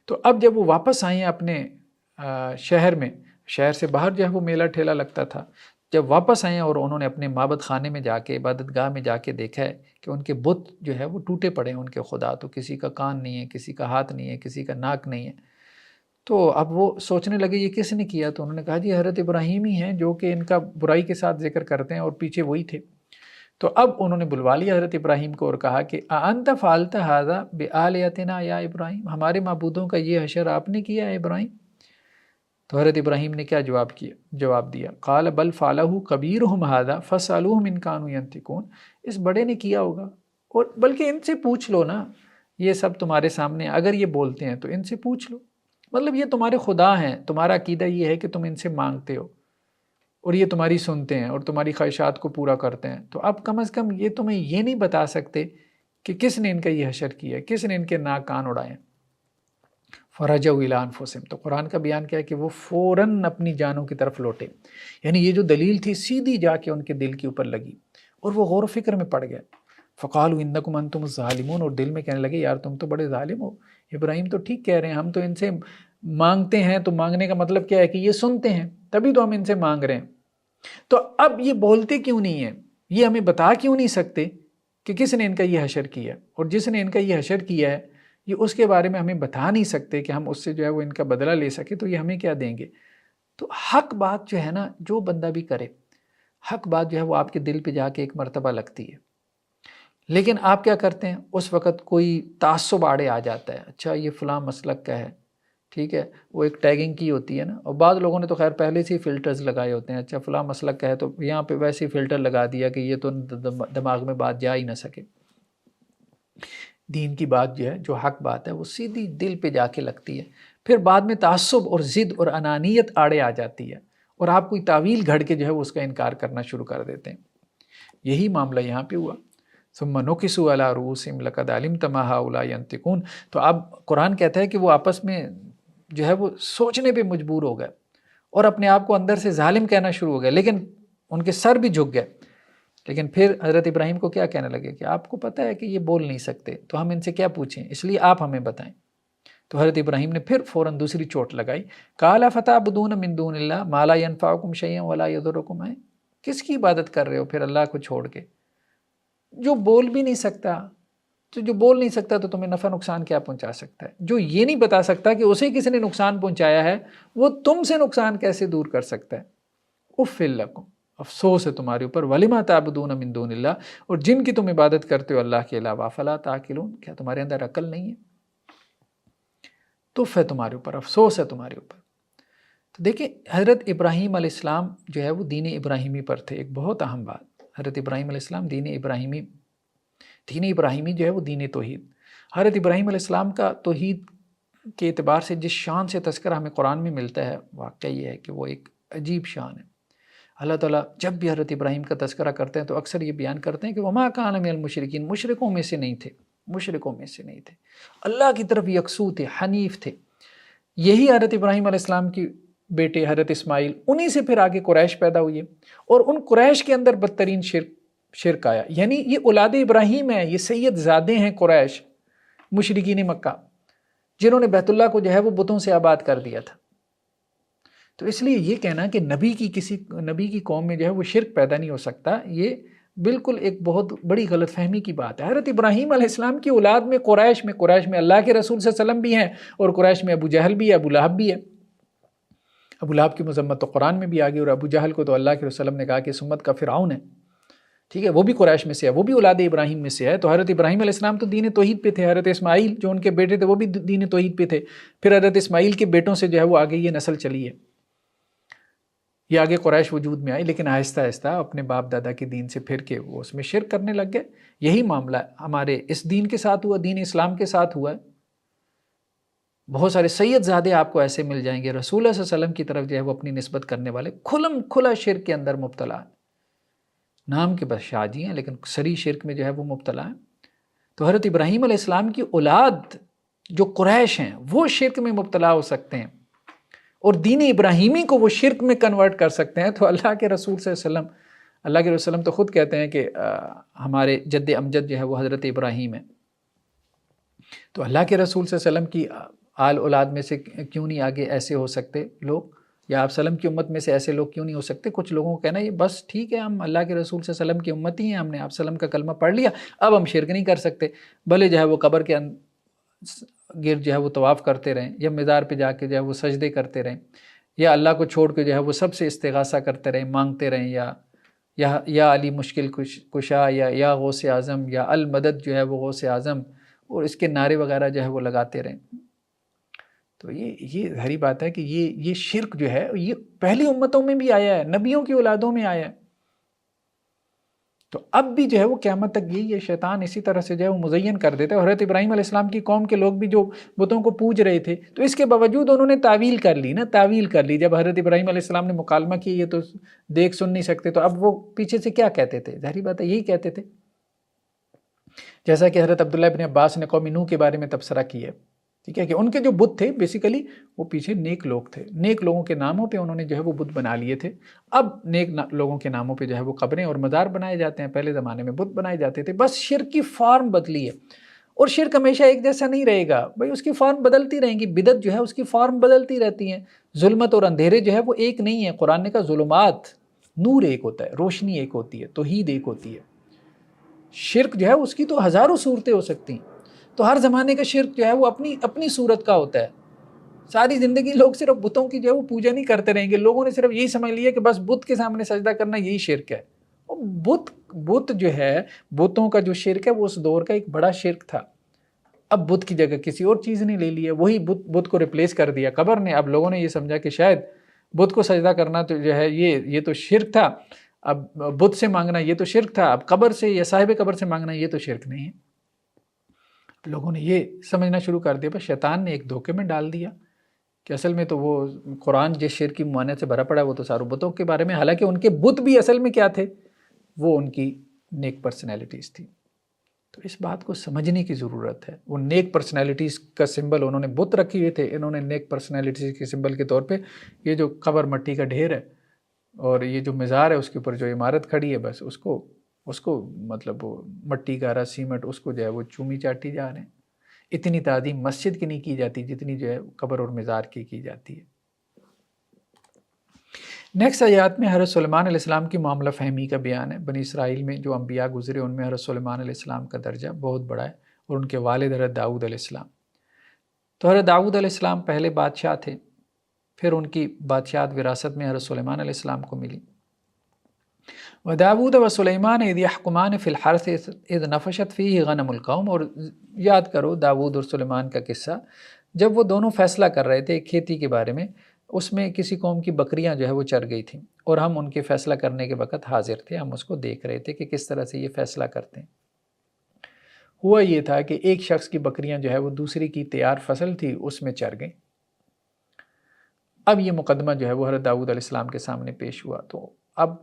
S1: تو اب جب وہ واپس آئے اپنے شہر میں، شہر سے باہر جو ہے وہ میلہ ٹھیلا لگتا تھا، جب واپس آئے اور انہوں نے اپنے معبد خانے میں جا کے، عبادت گاہ میں جا کے دیکھا ہے کہ ان کے بت جو ہے وہ ٹوٹے پڑے ہیں. ان کے خدا تو کسی کا کان نہیں ہے، کسی کا ہاتھ نہیں ہے، کسی کا ناک نہیں ہے. تو اب وہ سوچنے لگے یہ کس نے کیا؟ تو انہوں نے کہا جی حضرت ابراہیم ہی ہیں جو کہ ان کا برائی کے ساتھ ذکر کرتے ہیں، اور پیچھے وہی تھے. تو اب انہوں نے بلوا لیا حضرت ابراہیم کو اور کہا کہ اَأَنْتَ فَعَلْتَ هَذَا بِآلِهَتِنَا یا ابراہیم، ہمارے معبودوں کا یہ حشر آپ نے کیا ہے ابراہیم؟ تو حضرت ابراہیم نے کیا جواب دیا؟ قال بل فعلہ کبیرہم ھذا فاسألوہم ان کانوا ینطقون. اس بڑے نے کیا ہوگا، اور بلکہ ان سے پوچھ لو نا، یہ سب تمہارے سامنے اگر یہ بولتے ہیں تو ان سے پوچھ لو. مطلب یہ تمہارے خدا ہیں، تمہارا عقیدہ یہ ہے کہ تم ان سے مانگتے ہو اور یہ تمہاری سنتے ہیں اور تمہاری خواہشات کو پورا کرتے ہیں. تو اب کم از کم یہ تمہیں یہ نہیں بتا سکتے کہ کس نے ان کا یہ حشر کیا ہے، کس نے ان کے ناک کان اڑائے ہیں. فرجعوا الی انفسہم، تو قرآن کا بیان کیا ہے کہ وہ فوراً اپنی جانوں کی طرف لوٹے، یعنی یہ جو دلیل تھی سیدھی جا کے ان کے دل کے اوپر لگی اور وہ غور و فکر میں پڑ گئے۔ فقالوا انکم انتم الظالمون، اور دل میں کہنے لگے یار تم تو بڑے ظالم ہو، ابراہیم تو ٹھیک کہہ رہے ہیں، ہم تو ان سے مانگتے ہیں، تو مانگنے کا مطلب کیا ہے کہ یہ سنتے ہیں، تبھی تو ہم ان سے مانگ رہے ہیں، تو اب یہ بولتے کیوں نہیں ہیں، یہ ہمیں بتا کیوں نہیں سکتے کہ کس نے ان کا یہ حشر کیا، اور جس نے ان کا یہ حشر کیا ہے یہ اس کے بارے میں ہمیں بتا نہیں سکتے کہ ہم اس سے جو ہے وہ ان کا بدلہ لے سکے، تو یہ ہمیں کیا دیں گے؟ تو حق بات جو ہے نا، جو بندہ بھی کرے حق بات جو ہے وہ آپ کے دل پہ جا کے ایک مرتبہ لگتی ہے، لیکن آپ کیا کرتے ہیں اس وقت کوئی تعصب آڑے آ جاتا ہے، اچھا یہ فلاں مسلک کا ہے، ٹھیک ہے، وہ ایک ٹیگنگ کی ہوتی ہے نا، اور بعض لوگوں نے تو خیر پہلے سے ہی فلٹرز لگائے ہوتے ہیں، اچھا فلاں مسلک کا ہے تو یہاں پہ ویسے ہی فلٹر لگا دیا کہ یہ تو دماغ میں بات جا ہی نہ سکے۔ دین کی بات جو ہے، جو حق بات ہے، وہ سیدھی دل پہ جا کے لگتی ہے، پھر بعد میں تعصب اور ضد اور انانیت آڑے آ جاتی ہے، اور آپ کوئی تعویل گھڑ کے جو ہے وہ اس کا انکار کرنا شروع کر دیتے ہیں۔ یہی معاملہ یہاں پہ ہوا، ثم نکسوا علی رؤوسہم لقد علمت ما ہؤلاء ینطقون، تو اب قرآن کہتا ہے کہ وہ آپس میں جو ہے وہ سوچنے پہ مجبور ہو گئے اور اپنے آپ کو اندر سے ظالم کہنا شروع ہو گئے، لیکن ان کے سر بھی جھک گئے، لیکن پھر حضرت ابراہیم کو کیا کہنے لگے کہ آپ کو پتہ ہے کہ یہ بول نہیں سکتے، تو ہم ان سے کیا پوچھیں، اس لیے آپ ہمیں بتائیں۔ تو حضرت ابراہیم نے پھر فوراً دوسری چوٹ لگائی، قال فتعبدون من دون اللہ ما لا ينفعکم شیئا ولا یضرکم، کس کی عبادت کر رہے ہو پھر اللہ کو چھوڑ کے، جو بول بھی نہیں سکتا، تو جو بول نہیں سکتا تو تمہیں نفع نقصان کیا پہنچا سکتا ہے، جو یہ نہیں بتا سکتا کہ اسے کس نے نقصان پہنچایا ہے وہ تم سے نقصان کیسے دور کر سکتا ہے، اف لکم، افسوس ہے تمہارے اوپر، ولما تعبدون من دون اللہ، اور جن کی تم عبادت کرتے ہو اللہ کے علاوہ، فلا تعقلون، کیا تمہارے اندر عقل نہیں ہے؟ تف ہے تمہارے اوپر، افسوس ہے تمہارے اوپر۔ تو دیکھیں حضرت ابراہیم علیہ السلام جو ہے وہ دین ابراہیمی پر تھے، ایک بہت اہم بات، حضرت ابراہیم علیہ السلام دین ابراہیمی جو ہے وہ دین توحید، حضرت ابراہیم علیہ السلام کا توحید کے اعتبار سے جس شان سے تذکرہ ہمیں قرآن میں ملتا ہے، واقعہ یہ ہے کہ وہ ایک عجیب شان ہے۔ اللہ تعالیٰ جب بھی حضرت ابراہیم کا تذکرہ کرتے ہیں تو اکثر یہ بیان کرتے ہیں کہ وما کان من المشرکین، مشرکوں میں سے نہیں تھے، مشرکوں میں سے نہیں تھے، اللہ کی طرف یکسو تھے، حنیف تھے۔ یہی حضرت ابراہیم علیہ السلام کی بیٹے حضرت اسماعیل، انہی سے پھر آگے قریش پیدا ہوئی ہے، اور ان قریش کے اندر بدترین شرک آیا، یعنی یہ اولاد ابراہیم ہے، یہ سید زادے ہیں قریش، مشرکین مکہ، جنہوں نے بیت اللہ کو جو ہے وہ بتوں سے آباد کر دیا تھا۔ تو اس لیے یہ کہنا کہ نبی کی قوم میں جو ہے وہ شرک پیدا نہیں ہو سکتا، یہ بالکل ایک بہت بڑی غلط فہمی کی بات ہے۔ حضرت ابراہیم علیہ السلام کی اولاد میں قریش میں اللہ کے رسول صلی اللہ علیہ وسلم بھی ہیں، اور قریش میں ابو جہل بھی ہے، ابو لہب بھی ہے۔ ابو لہب کی مذمت تو قرآن میں بھی آگئی، اور ابو جہل کو تو اللہ کے رسول نے کہا کہ سمت کا فرعون ہے، ٹھیک ہے، وہ بھی قریش میں سے ہے، وہ بھی اولاد ابراہیم میں سے ہے۔ تو حضرت ابراہیم علیہ السلام تو دین توحید پہ تھے، حضرت اسماعیل جو ان کے بیٹے تھے وہ بھی دین توحید پہ تھے، پھر حضرت اسماعیل کے بیٹوں سے جو ہے وہ آگے یہ نسل چلی ہے، یہ آگے قریش وجود میں آئی، لیکن آہستہ آہستہ اپنے باپ دادا کے دین سے پھر کے وہ اس میں شرک کرنے لگ گئے۔ یہی معاملہ ہمارے اس دین کے ساتھ ہوا، دین اسلام کے ساتھ ہوا ہے۔ بہت سارے سید زادے آپ کو ایسے مل جائیں گے رسول اللہ صلی اللہ علیہ وسلم کی طرف جو ہے وہ اپنی نسبت کرنے والے، کھلا شرک کے اندر مبتلا ہیں، نام کے بس شاہ جی ہیں لیکن سری شرک میں جو ہے وہ مبتلا ہیں۔ تو حضرت ابراہیم علیہ السلام کی اولاد جو قریش ہیں وہ شرک میں مبتلا ہو سکتے ہیں، اور دین ابراہیمی کو وہ شرک میں کنورٹ کر سکتے ہیں۔ تو اللہ کے رسول صلی اللہ علیہ وسلم، اللہ کے رسول تو خود کہتے ہیں کہ ہمارے جد امجد جو ہے وہ حضرت ابراہیم ہے، تو اللہ کے رسول صلی اللہ علیہ وسلم کی آل اولاد میں سے کیوں نہیں آگے ایسے ہو سکتے لوگ، یا آپ وسلم کی امت میں سے ایسے لوگ کیوں نہیں ہو سکتے؟ کچھ لوگوں کو کہنا یہ بس ٹھیک ہے، ہم اللہ کے رسول صلی اللہ علیہ وسلم کی امت ہی ہیں، ہم نے آپ وسلم کا کلمہ پڑھ لیا، اب ہم شرک نہیں کر سکتے، بھلے جو ہے وہ قبر کے گرد جو ہے وہ طواف کرتے رہیں، یا مزار پہ جا کے جو ہے وہ سجدے کرتے رہیں، یا اللہ کو چھوڑ کے جو ہے وہ سب سے استغاثہ کرتے رہیں، مانگتے رہیں، یا علی مشکل کشا، یا غوث اعظم، یا المدد جو ہے وہ غوث اعظم، اور اس کے نعرے وغیرہ جو ہے وہ لگاتے رہیں۔ تو یہ ظاہری بات ہے کہ یہ شرک جو ہے یہ پہلی امتوں میں بھی آیا ہے، نبیوں کی اولادوں میں آیا ہے، تو اب بھی جو ہے وہ قیامت تک یہ شیطان اسی طرح سے جو ہے وہ مزین کر دیتا ہے۔ حضرت ابراہیم علیہ السلام کی قوم کے لوگ بھی جو بتوں کو پوج رہے تھے، تو اس کے باوجود انہوں نے تعویل کر لی، جب حضرت ابراہیم علیہ السلام نے مکالمہ کی یہ تو دیکھ سن نہیں سکتے، تو اب وہ پیچھے سے کیا کہتے تھے؟ ظاہری بات ہے یہی کہتے تھے، جیسا کہ حضرت عبداللہ ابن عباس نے قوم نوح کے بارے میں تبصرہ کیا ہے، ٹھیک ہے، کہ ان کے جو بت تھے بیسیکلی وہ پیچھے نیک لوگ تھے، نیک لوگوں کے ناموں پہ انہوں نے جو ہے وہ بت بنا لیے تھے۔ اب نیک لوگوں کے ناموں پہ جو ہے وہ قبریں اور مزار بنائے جاتے ہیں، پہلے زمانے میں بت بنائے جاتے تھے، بس شرک کی فارم بدلی ہے، اور شرک ہمیشہ ایک جیسا نہیں رہے گا بھائی، اس کی فارم بدلتی رہیں گی، بدعت جو ہے اس کی فارم بدلتی رہتی ہیں، ظلمت اور اندھیرے جو ہے وہ ایک نہیں ہے، قرآن نے کہا ظلمات، نور ایک ہوتا ہے، روشنی ایک ہوتی ہے، توحید ایک ہوتی ہے، شرک جو ہے اس کی تو ہزاروں صورتیں ہو سکتی ہیں، تو ہر زمانے کا شرک جو ہے وہ اپنی اپنی صورت کا ہوتا ہے، ساری زندگی لوگ صرف بتوں کی جو ہے وہ پوجا نہیں کرتے رہیں گے، لوگوں نے صرف یہی سمجھ لیا کہ بس بت کے سامنے سجدہ کرنا یہی شرک ہے، بت جو ہے، بتوں کا جو شرک ہے وہ اس دور کا ایک بڑا شرک تھا، اب بت کی جگہ کسی اور چیز نے لے لیا، وہی بت کو ریپلیس کر دیا قبر نے، اب لوگوں نے یہ سمجھا کہ شاید بت کو سجدہ کرنا تو جو ہے یہ تو شرک تھا، اب بت سے مانگنا یہ تو شرک تھا، اب قبر سے یا صاحب قبر سے مانگنا یہ تو شرک نہیں ہے۔ لوگوں نے یہ سمجھنا شروع کر دیا، بس شیطان نے ایک دھوکے میں ڈال دیا کہ اصل میں تو وہ قرآن جس شرک کی ممانعت سے بھرا پڑا ہے وہ تو ساروں بتوں کے بارے میں، حالانکہ ان کے بت بھی اصل میں کیا تھے، وہ ان کی نیک پرسنالٹیز تھی۔ تو اس بات کو سمجھنے کی ضرورت ہے، وہ نیک پرسنالٹیز کا سمبل انہوں نے بت رکھی ہوئے تھے، انہوں نے نیک پرسنالٹیز کے سمبل کے طور پہ یہ جو قبر مٹی کا ڈھیر ہے اور یہ جو مزار ہے اس کے اوپر جو عمارت کھڑی ہے، بس اس کو مطلب وہ مٹی کا رس سیمنٹ اس کو جو ہے وہ چومی چاٹی جا رہے ہیں۔ اتنی تعظیم مسجد کی نہیں کی جاتی جتنی جو ہے قبر اور مزار کی جاتی ہے۔ نیکسٹ آیات میں حضرت سلیمان علیہ السلام کی معاملہ فہمی کا بیان ہے۔ بنی اسرائیل میں جو انبیاء گزرے ان میں حضرت سلیمان علیہ السلام کا درجہ بہت بڑا ہے، اور ان کے والد حضرت داؤد علیہ السلام۔ تو حضرت داؤد علیہ السلام پہلے بادشاہ تھے، پھر ان کی بادشاہت وراثت میں حضرت سلیمان علیہ السلام کو ملی۔ وَدَاوُودَ وَسُلَيْمَانَ إِذْ يَحْكُمَانِ فِي الْحَرْثِ إِذْ نَفَشَتْ فِيهِ غَنَمُ الْقَوْمِ، اور یاد کرو داؤد اور سلیمان کا قصہ، جب وہ دونوں فیصلہ کر رہے تھے کھیتی کے بارے میں، اس میں کسی قوم کی بکریاں جو ہے وہ چر گئی تھیں، اور ہم ان کے فیصلہ کرنے کے وقت حاضر تھے، ہم اس کو دیکھ رہے تھے کہ کس طرح سے یہ فیصلہ کرتے ہیں۔ ہوا یہ تھا کہ ایک شخص کی بکریاں جو ہے وہ دوسری کی تیار فصل تھی اس میں چر گئیں۔ اب یہ مقدمہ جو ہے وہ حضرت داؤد علیہ السلام کے سامنے پیش ہوا، تو اب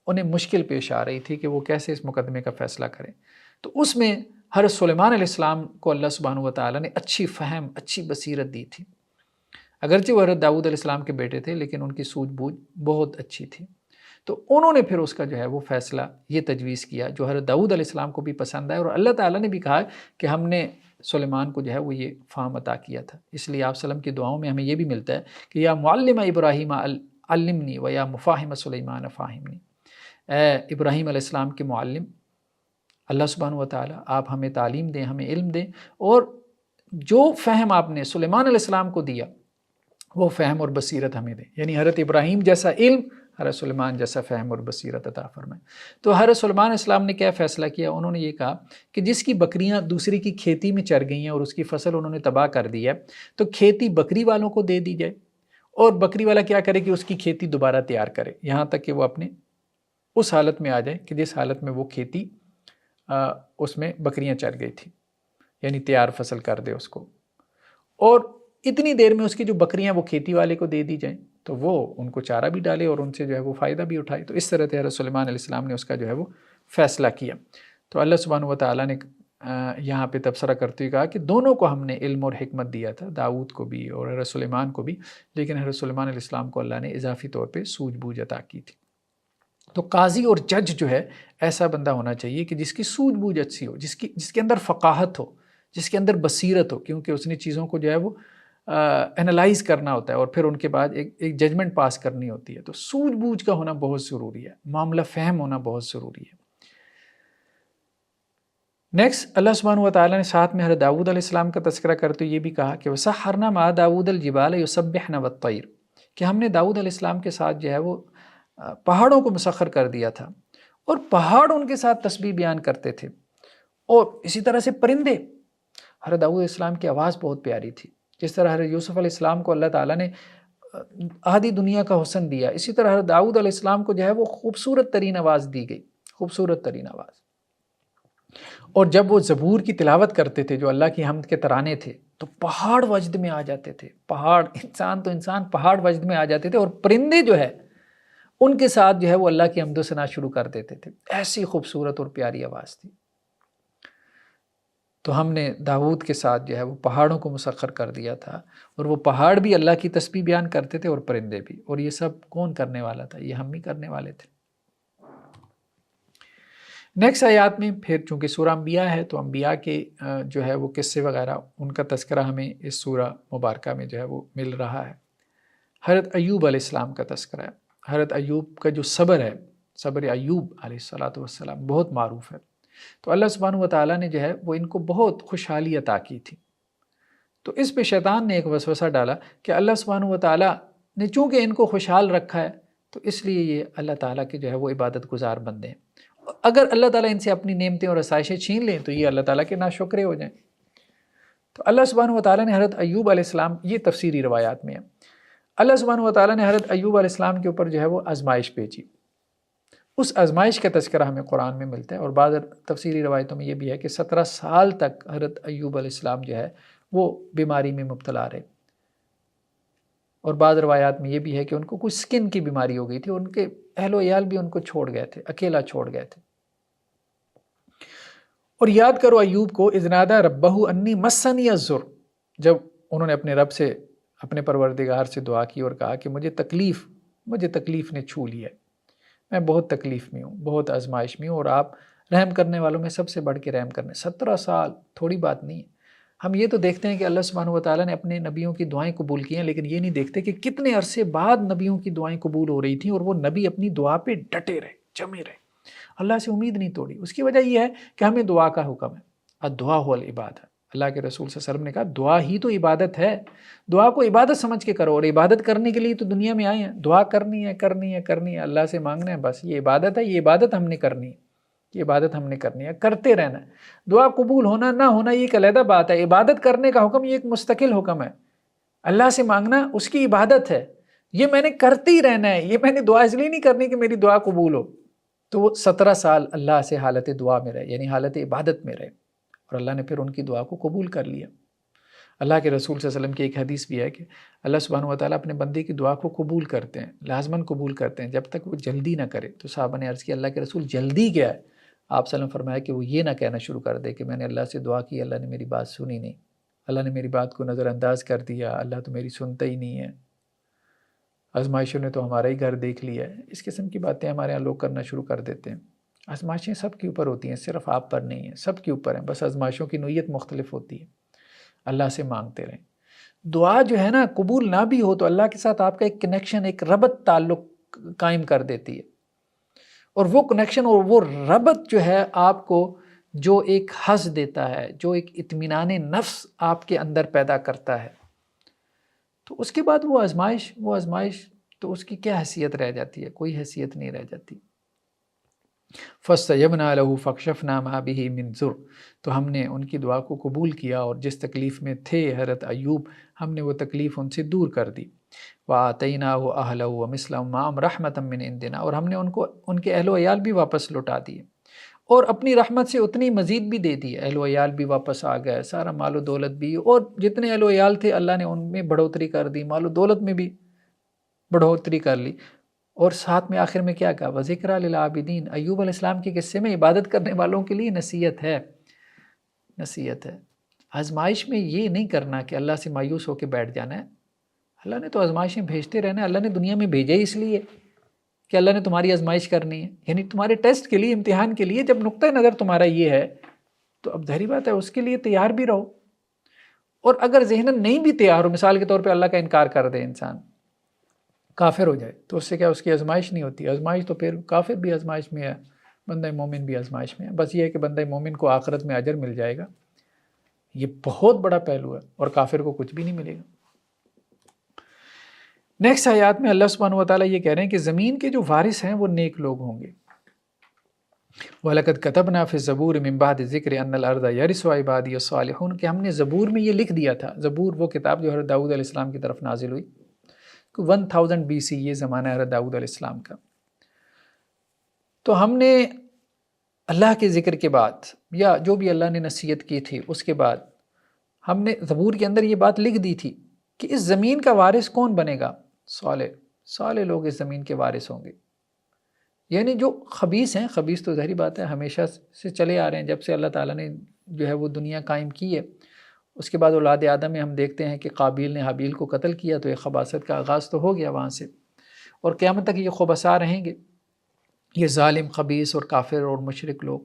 S1: انہیں مشکل پیش آ رہی تھی کہ وہ کیسے اس مقدمے کا فیصلہ کریں۔ تو اس میں حضرت سلیمان علیہ السلام کو اللہ سبحانہ و تعالیٰ نے اچھی فہم، اچھی بصیرت دی تھی، اگرچہ وہ حضرت داؤد علیہ السلام کے بیٹے تھے لیکن ان کی سوجھ بوجھ بہت اچھی تھی۔ تو انہوں نے پھر اس کا جو ہے وہ فیصلہ یہ تجویز کیا جو حضرت داؤد علیہ السلام کو بھی پسند آئے، اور اللہ تعالیٰ نے بھی کہا کہ ہم نے سلیمان کو جو ہے وہ یہ فہم عطا کیا تھا۔ اس لیے آپ وسلم کی دعاؤں میں ہمیں یہ بھی ملتا ہے کہ یا معلم ابراہیم علمنی و یا مفاہم سلیمان فاہمنی، اے ابراہیم علیہ السلام کے معلم اللہ سبحانہ و تعالیٰ، آپ ہمیں تعلیم دیں، ہمیں علم دیں، اور جو فہم آپ نے سلیمان علیہ السلام کو دیا وہ فہم اور بصیرت ہمیں دیں، یعنی حضرت ابراہیم جیسا علم حضرت سلیمان جیسا فہم اور بصیرت عطا فرمائے۔ تو حضرت سلیمان علیہ السلام نے کیا فیصلہ کیا؟ انہوں نے یہ کہا کہ جس کی بکریاں دوسری کی کھیتی میں چر گئی ہیں اور اس کی فصل انہوں نے تباہ کر دی ہے، تو کھیتی بکری والوں کو دے دی جائے، اور بکری والا کیا کرے کہ اس کی کھیتی دوبارہ تیار کرے، یہاں تک کہ وہ اپنے اس حالت میں آ جائے کہ جس حالت میں وہ کھیتی اس میں بکریاں چر گئی تھی، یعنی تیار فصل کر دے اس کو، اور اتنی دیر میں اس کی جو بکریاں وہ کھیتی والے کو دے دی جائیں تو وہ ان کو چارہ بھی ڈالے اور ان سے جو ہے وہ فائدہ بھی اٹھائے۔ تو اس طرح حضرت سلیمان علیہ السلام نے اس کا جو ہے وہ فیصلہ کیا۔ تو اللہ سبحانہ و تعالیٰ نے یہاں پہ تبصرہ کرتے ہوئے کہا کہ دونوں کو ہم نے علم اور حکمت دیا تھا، داؤد کو بھی اور حضرت سلیمان کو بھی، لیکن حضرت سلیمان علیہ السلام کو اللہ نے اضافی طور پہ سوجھ بوجھ عطا کی تھی۔ تو قاضی اور جج جو ہے ایسا بندہ ہونا چاہیے کہ جس کی سوجھ بوجھ اچھی ہو، جس کے اندر فقاہت ہو، جس کے اندر بصیرت ہو، کیونکہ اس نے چیزوں کو جو ہے وہ انالائز کرنا ہوتا ہے اور پھر ان کے بعد ایک ججمنٹ پاس کرنی ہوتی ہے۔ تو سوجھ بوجھ کا ہونا بہت ضروری ہے، معاملہ فہم ہونا بہت ضروری ہے۔ نیکسٹ اللہ سبحانہ و تعالیٰ نے ساتھ میں حضرت داؤد علیہ السلام کا تذکرہ کرتے یہ بھی کہا کہ وَسَحَّرْنَا مَعَ دَاوُودَ الْجِبَالَ يُسَبِّحْنَ وَالطَّيْرَ، کہ ہم نے داؤد علیہ السلام کے ساتھ جو ہے وہ پہاڑوں کو مسخر کر دیا تھا، اور پہاڑ ان کے ساتھ تسبیح بیان کرتے تھے، اور اسی طرح سے پرندے۔ حضرت داؤد علیہ السلام کی آواز بہت پیاری تھی، جس طرح حضرت یوسف علیہ السلام کو اللہ تعالیٰ نے آدھی دنیا کا حسن دیا، اسی طرح حضرت داؤد علیہ السلام کو جو ہے وہ خوبصورت ترین آواز دی گئی، خوبصورت ترین آواز۔ اور جب وہ زبور کی تلاوت کرتے تھے جو اللہ کی حمد کے ترانے تھے، تو پہاڑ وجد میں آ جاتے تھے، پہاڑ، انسان تو انسان، پہاڑ وجد میں آ جاتے تھے، اور پرندے جو ہے ان کے ساتھ جو ہے وہ اللہ کی حمد و ثنا شروع کر دیتے تھے۔ ایسی خوبصورت اور پیاری آواز تھی۔ تو ہم نے داؤد کے ساتھ جو ہے وہ پہاڑوں کو مسخر کر دیا تھا، اور وہ پہاڑ بھی اللہ کی تسبیح بیان کرتے تھے اور پرندے بھی، اور یہ سب کون کرنے والا تھا؟ یہ ہم ہی کرنے والے تھے۔ نیکسٹ آیات میں پھر چونکہ سورہ انبیاء ہے تو انبیاء کے جو ہے وہ قصے وغیرہ ان کا تذکرہ ہمیں اس سورہ مبارکہ میں جو ہے وہ مل رہا ہے۔ حضرت ایوب علیہ السلام کا تذکرہ ہے۔ حضرت ایوب کا جو صبر ہے، صبر ایوب علیہ السلام بہت معروف ہے۔ تو اللہ سبحانہ و تعالیٰ نے جو ہے وہ ان کو بہت خوشحالی عطا کی تھی۔ تو اس پہ شیطان نے ایک وسوسہ ڈالا کہ اللہ سبحانہ و تعالیٰ نے چونکہ ان کو خوشحال رکھا ہے تو اس لیے یہ اللہ تعالیٰ کے جو ہے وہ عبادت گزار بندے ہیں، اگر اللہ تعالیٰ ان سے اپنی نعمتیں اور آسائشیں چھین لیں تو یہ اللہ تعالیٰ کے ناشکرے ہو جائیں۔ تو اللہ سبحانہ و تعالیٰ نے حضرت ایوب علیہ السلام، یہ تفسیری روایات میں ہے، اللہ سبحانہ و تعالیٰ نے حضرت ایوب علیہ السلام کے اوپر جو ہے وہ آزمائش بھیجی۔ اس آزمائش کا تذکرہ ہمیں قرآن میں ملتا ہے، اور بعض تفسیری روایتوں میں یہ بھی ہے کہ 17 سال تک حضرت ایوب علیہ السلام جو ہے وہ بیماری میں مبتلا رہے، اور بعض روایات میں یہ بھی ہے کہ ان کو کچھ سکن کی بیماری ہو گئی تھی، اور ان کے اہل و عیال بھی ان کو چھوڑ گئے تھے، اکیلا چھوڑ گئے تھے۔ اور یاد کرو ایوب کو، اذ نادیٰ ربہ انی مسنی الضر، جب انہوں نے اپنے رب سے، اپنے پروردگار سے دعا کی اور کہا کہ مجھے تکلیف نے چھو لیا ہے، میں بہت تکلیف میں ہوں، بہت آزمائش میں ہوں، اور آپ رحم کرنے والوں میں سب سے بڑھ کے رحم کرنے۔ 17 سال تھوڑی بات نہیں ہے۔ ہم یہ تو دیکھتے ہیں کہ اللہ سبحانہ و تعالیٰ نے اپنے نبیوں کی دعائیں قبول کی ہیں، لیکن یہ نہیں دیکھتے کہ کتنے عرصے بعد نبیوں کی دعائیں قبول ہو رہی تھیں، اور وہ نبی اپنی دعا پہ ڈٹے رہے، جمے رہے، اللہ سے امید نہیں توڑی۔ اس کی وجہ یہ ہے کہ ہمیں دعا کا حکم ہے، الدعاء هو العبادہ۔ اللہ کے رسول صلی اللہ علیہ وسلم نے کہا دعا ہی تو عبادت ہے، دعا کو عبادت سمجھ کے کرو، اور عبادت کرنے کے لیے تو دنیا میں آئے ہیں، دعا کرنی ہے، اللہ سے مانگنا ہے، بس یہ عبادت ہے، یہ عبادت ہم نے کرنی ہے، یہ عبادت ہم نے کرنی ہے، کرتے رہنا ہے۔ دعا قبول ہونا نہ ہونا یہ ایک علیحدہ بات ہے، عبادت کرنے کا حکم یہ ایک مستقل حکم ہے۔ اللہ سے مانگنا اس کی عبادت ہے، یہ میں نے کرتے ہی رہنا ہے، یہ میں نے دعا اس لیے نہیں کرنی کہ میری دعا قبول ہو۔ تو وہ 17 سال اللہ سے حالت دعا میں رہے، یعنی حالت عبادت میں رہے، اور اللہ نے پھر ان کی دعا کو قبول کر لیا۔ اللہ کے رسول صلی اللہ علیہ وسلم کی ایک حدیث بھی ہے کہ اللہ سبحانہ و تعالیٰ اپنے بندے کی دعا کو قبول کرتے ہیں، لازماً قبول کرتے ہیں، جب تک وہ جلدی نہ کرے۔ تو صحابہ نے عرض کیا اللہ کے رسول جلدی کیا ہے؟ آپ صلی اللہ علیہ وسلم فرمایا کہ وہ یہ نہ کہنا شروع کر دے کہ میں نے اللہ سے دعا کی، اللہ نے میری بات سنی نہیں، اللہ نے میری بات کو نظر انداز کر دیا، اللہ تو میری سنتا ہی نہیں ہے، آزمائشوں نے تو ہمارا ہی گھر دیکھ لیا ہے۔ اس قسم کی باتیں ہمارے یہاں لوگ کرنا شروع کر دیتے ہیں۔ آزمائشیں سب کے اوپر ہوتی ہیں، صرف آپ پر نہیں ہیں، سب کے اوپر ہیں، بس آزمائشوں کی نوعیت مختلف ہوتی ہے۔ اللہ سے مانگتے رہیں۔ دعا جو ہے نا قبول نہ بھی ہو تو اللہ کے ساتھ آپ کا ایک کنیکشن، ایک ربط تعلق قائم کر دیتی ہے، اور وہ کنیکشن اور وہ ربط جو ہے آپ کو جو ایک حظ دیتا ہے، جو ایک اطمینان نفس آپ کے اندر پیدا کرتا ہے، تو اس کے بعد وہ آزمائش تو اس کی کیا حیثیت رہ جاتی ہے؟ کوئی حیثیت نہیں رہ جاتی۔ فَاسْتَجَبْنَا لَهُ فَكْشَفْنَا مَا بِهِ مِنْ ضُرٍ، تو ہم نے ان کی دعا کو قبول کیا، اور جس تکلیف میں تھے حضرت ایوب، ہم نے وہ تکلیف ان سے دور کر دی۔ وَآتَيْنَاهُ أَهْلَهُ وَمِثْلَهُمْ مَعَهُمْ رَحْمَةً مِّنْ عِنْدِنَا، اور ہم نے ان کو ان کے اہل و عیال بھی واپس لوٹا دیے، اور اپنی رحمت سے اتنی مزید بھی دے دی، اہل و عیال بھی واپس آ گئے، سارا مال و دولت بھی، اور جتنے اہل و عیال تھے اللہ نے ان میں بڑھوتری کر دی، مال و دولت میں بھی بڑھوتری کر لی، اور ساتھ میں آخر میں کیا کہا وَذِكْرَىٰ لِلْعَابِدِينَ۔ ایوب علیہ السلام کے قصے میں عبادت کرنے والوں کے لیے نصیحت ہے۔ آزمائش میں یہ نہیں کرنا کہ اللہ سے مایوس ہو کے بیٹھ جانا ہے، اللہ نے تو آزمائشیں بھیجتے رہنا ہے، اللہ نے دنیا میں بھیجا ہی اس لیے کہ اللہ نے تمہاری آزمائش کرنی ہے، یعنی تمہارے ٹیسٹ کے لیے، امتحان کے لیے۔ جب نقطہ نظر تمہارا یہ ہے تو اب ظاہری بات ہے اس کے لیے تیار بھی رہو، اور اگر ذہناً نہیں بھی تیار ہو، مثال کے طور پہ اللہ کا انکار کر دے انسان، کافر ہو جائے، تو اس سے کیا اس کی آزمائش نہیں ہوتی؟ آزمائش تو پھر کافر بھی آزمائش میں ہے، بندہ مومن بھی آزمائش میں ہے، بس یہ ہے کہ بندہ مومن کو آخرت میں اجر مل جائے گا، یہ بہت بڑا پہلو ہے، اور کافر کو کچھ بھی نہیں ملے گا۔ نیکسٹ آیات میں اللہ سبحانہ وتعالیٰ یہ کہہ رہے ہیں کہ زمین کے جو وارث ہیں وہ نیک لوگ ہوں گے۔ وَلَقَدْ كَتَبْنَا فِي الزَّبُورِ مِن بَعْدِ الذِّكْرِ أَنَّ الْأَرْضَ يَرِثُهَا عِبَادِيَ الصَّالِحُونَ، کہ ہم نے زبور میں یہ لکھ دیا تھا۔ زبور وہ کتاب جو حضرت داؤد علیہ السلام کی طرف نازل ہوئی، 1000 BC، یہ زمانہ ہے حضرت داؤد علیہ السلام کا۔ تو ہم نے اللہ کے ذکر کے بعد، یا جو بھی اللہ نے نصیحت کی تھی اس کے بعد، ہم نے زبور کے اندر یہ بات لکھ دی تھی کہ اس زمین کا وارث کون بنے گا؟ صالح لوگ اس زمین کے وارث ہوں گے۔ یعنی جو خبیث ہیں، خبیث تو ظاہری بات ہے ہمیشہ سے چلے آ رہے ہیں، جب سے اللہ تعالیٰ نے جو ہے وہ دنیا قائم کی ہے۔ اس کے بعد اولاد آدم میں ہم دیکھتے ہیں کہ قابیل نے حابیل کو قتل کیا، تو ایک خباثت کا آغاز تو ہو گیا وہاں سے، اور قیامت تک یہ خبثاء رہیں گے، یہ ظالم، خبیث اور کافر اور مشرک لوگ۔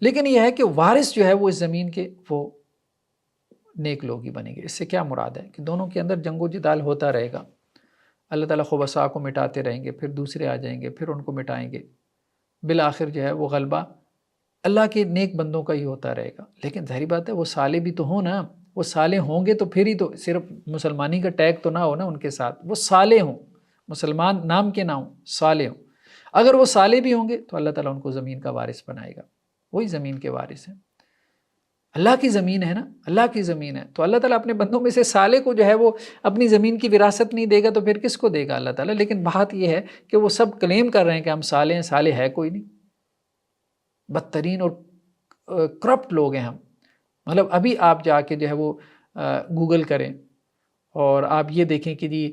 S1: لیکن یہ ہے کہ وارث جو ہے وہ اس زمین کے وہ نیک لوگ ہی بنیں گے۔ اس سے کیا مراد ہے کہ دونوں کے اندر جنگ و جدال ہوتا رہے گا، اللہ تعالیٰ خبثاء کو مٹاتے رہیں گے، پھر دوسرے آ جائیں گے، پھر ان کو مٹائیں گے، بالآخر جو ہے وہ غلبہ اللہ کے نیک بندوں کا ہی ہوتا رہے گا۔ لیکن ظاہری بات ہے وہ صالح بھی تو ہوں نا، وہ صالح ہوں گے تو پھر ہی تو، صرف مسلمانی کا ٹیگ تو نہ ہو نا ان کے ساتھ، وہ صالح ہوں، مسلمان نام کے نہ ہوں، صالح ہوں۔ اگر وہ صالح بھی ہوں گے تو اللہ تعالیٰ ان کو زمین کا وارث بنائے گا، وہی زمین کے وارث ہیں۔ اللہ کی زمین ہے نا، اللہ کی زمین ہے، تو اللہ تعالیٰ اپنے بندوں میں سے صالح کو جو ہے وہ اپنی زمین کی وراثت نہیں دے گا تو پھر کس کو دے گا اللہ تعالیٰ؟ لیکن بات یہ ہے کہ وہ سب کلیم کر رہے ہیں کہ ہم صالح ہیں، صالح ہے کوئی نہیں، بدترین اور کرپٹ لوگ ہیں ہم۔ مطلب ابھی آپ جا کے جو ہے وہ گوگل کریں اور آپ یہ دیکھیں کہ جی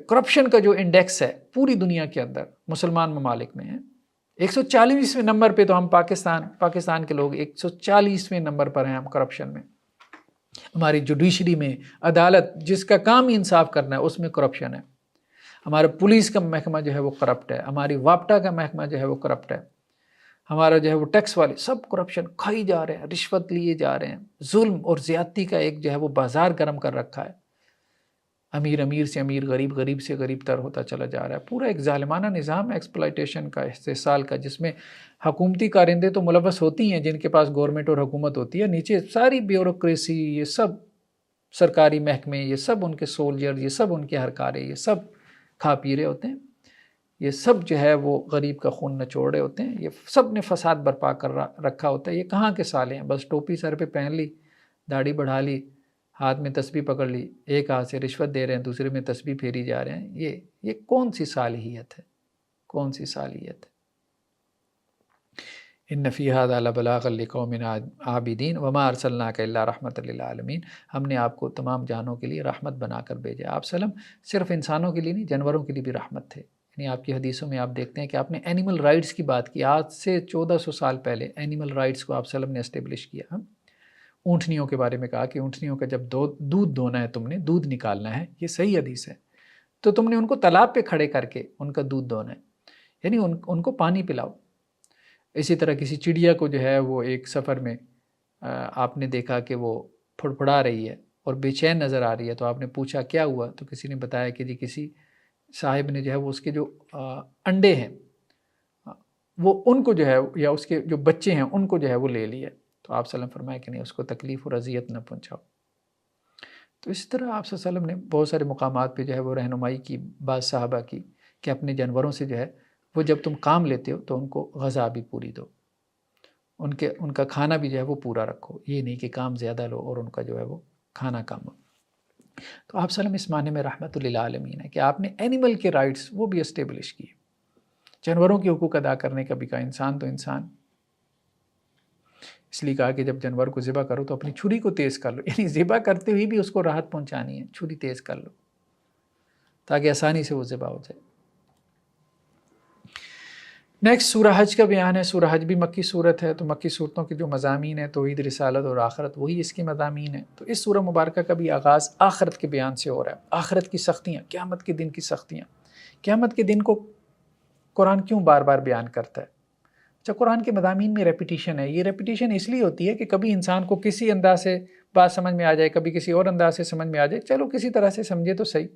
S1: کرپشن کا جو انڈیکس ہے پوری دنیا کے اندر مسلمان ممالک میں ہے 140ویں نمبر پہ، تو ہم پاکستان کے لوگ 140ویں نمبر پر ہیں ہم کرپشن میں۔ ہماری جوڈیشری میں، عدالت جس کا کام انصاف کرنا ہے اس میں کرپشن ہے، ہمارا پولیس کا محکمہ جو ہے وہ کرپٹ ہے، ہماری واپٹا کا محکمہ جو ہے وہ کرپٹ ہے، ہمارا جو ہے وہ ٹیکس والے سب کرپشن کھائی جا رہے ہیں، رشوت لیے جا رہے ہیں، ظلم اور زیادتی کا ایک جو ہے وہ بازار گرم کر رکھا ہے، امیر سے امیر، غریب سے غریب تر ہوتا چلا جا رہا ہے۔ پورا ایک ظالمانہ نظام ہے ایکسپلائٹیشن کا، استحصال کا، جس میں حکومتی کارندے تو ملوث ہوتی ہیں جن کے پاس گورنمنٹ اور حکومت ہوتی ہے، نیچے ساری بیوروکریسی، یہ سب سرکاری محکمے، یہ سب ان کے سولجر، یہ سب ان کے ہرکارے، یہ سب کھا پی رہے ہوتے ہیں، یہ سب جو ہے وہ غریب کا خون نچوڑ رہے ہوتے ہیں، یہ سب نے فساد برپا کر رکھا ہوتا ہے۔ یہ کہاں کے سالے ہیں؟ بس ٹوپی سر پہ پہن لی، داڑھی بڑھا لی، ہاتھ میں تسبیح پکڑ لی، ایک ہاتھ سے رشوت دے رہے ہیں، دوسرے میں تسبیح پھیری جا رہے ہیں۔ یہ کون سی صالحیت ہے؟ کون سی صالحیت ہے؟ ان فی ھذا لبلاغا لقوم عابدین وما ارسلناک الا رحمۃ للعالمین۔ ہم نے آپ کو تمام جہانوں کے لیے رحمت بنا کر بھیجا۔ آپ صلی اللہ علیہ وسلم صرف انسانوں کے لیے نہیں، جانوروں کے لیے بھی رحمت تھے۔ یعنی آپ کی حدیثوں میں آپ دیکھتے ہیں کہ آپ نے اینیمل رائٹس کی بات کی، آج سے 1400 سال پہلے اینیمل رائٹس کو آپ صلی اللہ علیہ وسلم نے اسٹیبلش کیا۔ اونٹنیوں کے بارے میں کہا کہ اونٹنیوں کا جب دودھ دھونا ہے، تم نے دودھ نکالنا ہے، یہ صحیح حدیث ہے، تو تم نے ان کو تالاب پہ کھڑے کر کے ان کا دودھ دھونا ہے، یعنی ان کو پانی پلاؤ۔ اسی طرح کسی چڑیا کو جو ہے وہ ایک سفر میں آپ نے دیکھا کہ وہ پھڑپھڑا رہی ہے اور بے چین نظر آ رہی ہے، تو آپ نے پوچھا کیا ہوا، تو کسی نے بتایا کہ جی کسی صاحب نے جو ہے وہ اس کے جو انڈے ہیں وہ ان کو جو ہے، یا اس کے جو بچے ہیں ان کو جو ہے وہ لے لیے، تو آپ صلی اللہ علیہ وسلم فرمایا کہ نہیں، اس کو تکلیف اور اذیت نہ پہنچاؤ۔ تو اس طرح آپ صلی اللہ علیہ وسلم نے بہت سارے مقامات پہ جو ہے وہ رہنمائی کی، بعض صحابہ کی، کہ اپنے جانوروں سے جو ہے وہ جب تم کام لیتے ہو تو ان کو غذا بھی پوری دو، ان کا کھانا بھی جو ہے وہ پورا رکھو، یہ نہیں کہ کام زیادہ لو اور ان کا جو ہے وہ کھانا کم ہو۔ تو آپ صلی اللہ علیہ وسلم اس معنی میں رحمت للعالمین ہے کہ آپ نے اینیمل کے رائٹس وہ بھی اسٹیبلش کیے، جانوروں کے حقوق ادا کرنے کا بھی کہا، انسان تو انسان، اس لیے کہا کہ جب جانور کو ذبح کرو تو اپنی چھری کو تیز کر لو، یعنی ذبح کرتے ہوئے بھی اس کو راحت پہنچانی ہے، چھری تیز کر لو تاکہ آسانی سے وہ ذبح ہو جائے۔ نیکسٹ سورہ حج کا بیان ہے۔ سورہ حج بھی مکی صورت ہے، تو مکی صورتوں کے جو مضامین ہیں توحید، رسالت اور آخرت، وہی اس کے مضامین ہیں۔ تو اس سورہ مبارکہ کا بھی آغاز آخرت کے بیان سے ہو رہا ہے، آخرت کی سختیاں، قیامت کے دن کی سختیاں۔ قیامت کے دن کو قرآن کیوں بار بار بیان کرتا ہے؟ اچھا، قرآن کے مضامین میں ریپیٹیشن ہے، یہ ریپیٹیشن اس لیے ہوتی ہے کہ کبھی انسان کو کسی انداز سے بات سمجھ میں آ جائے، کبھی کسی اور انداز سے سمجھ میں آ جائے، چلو کسی طرح سے سمجھے تو صحیح۔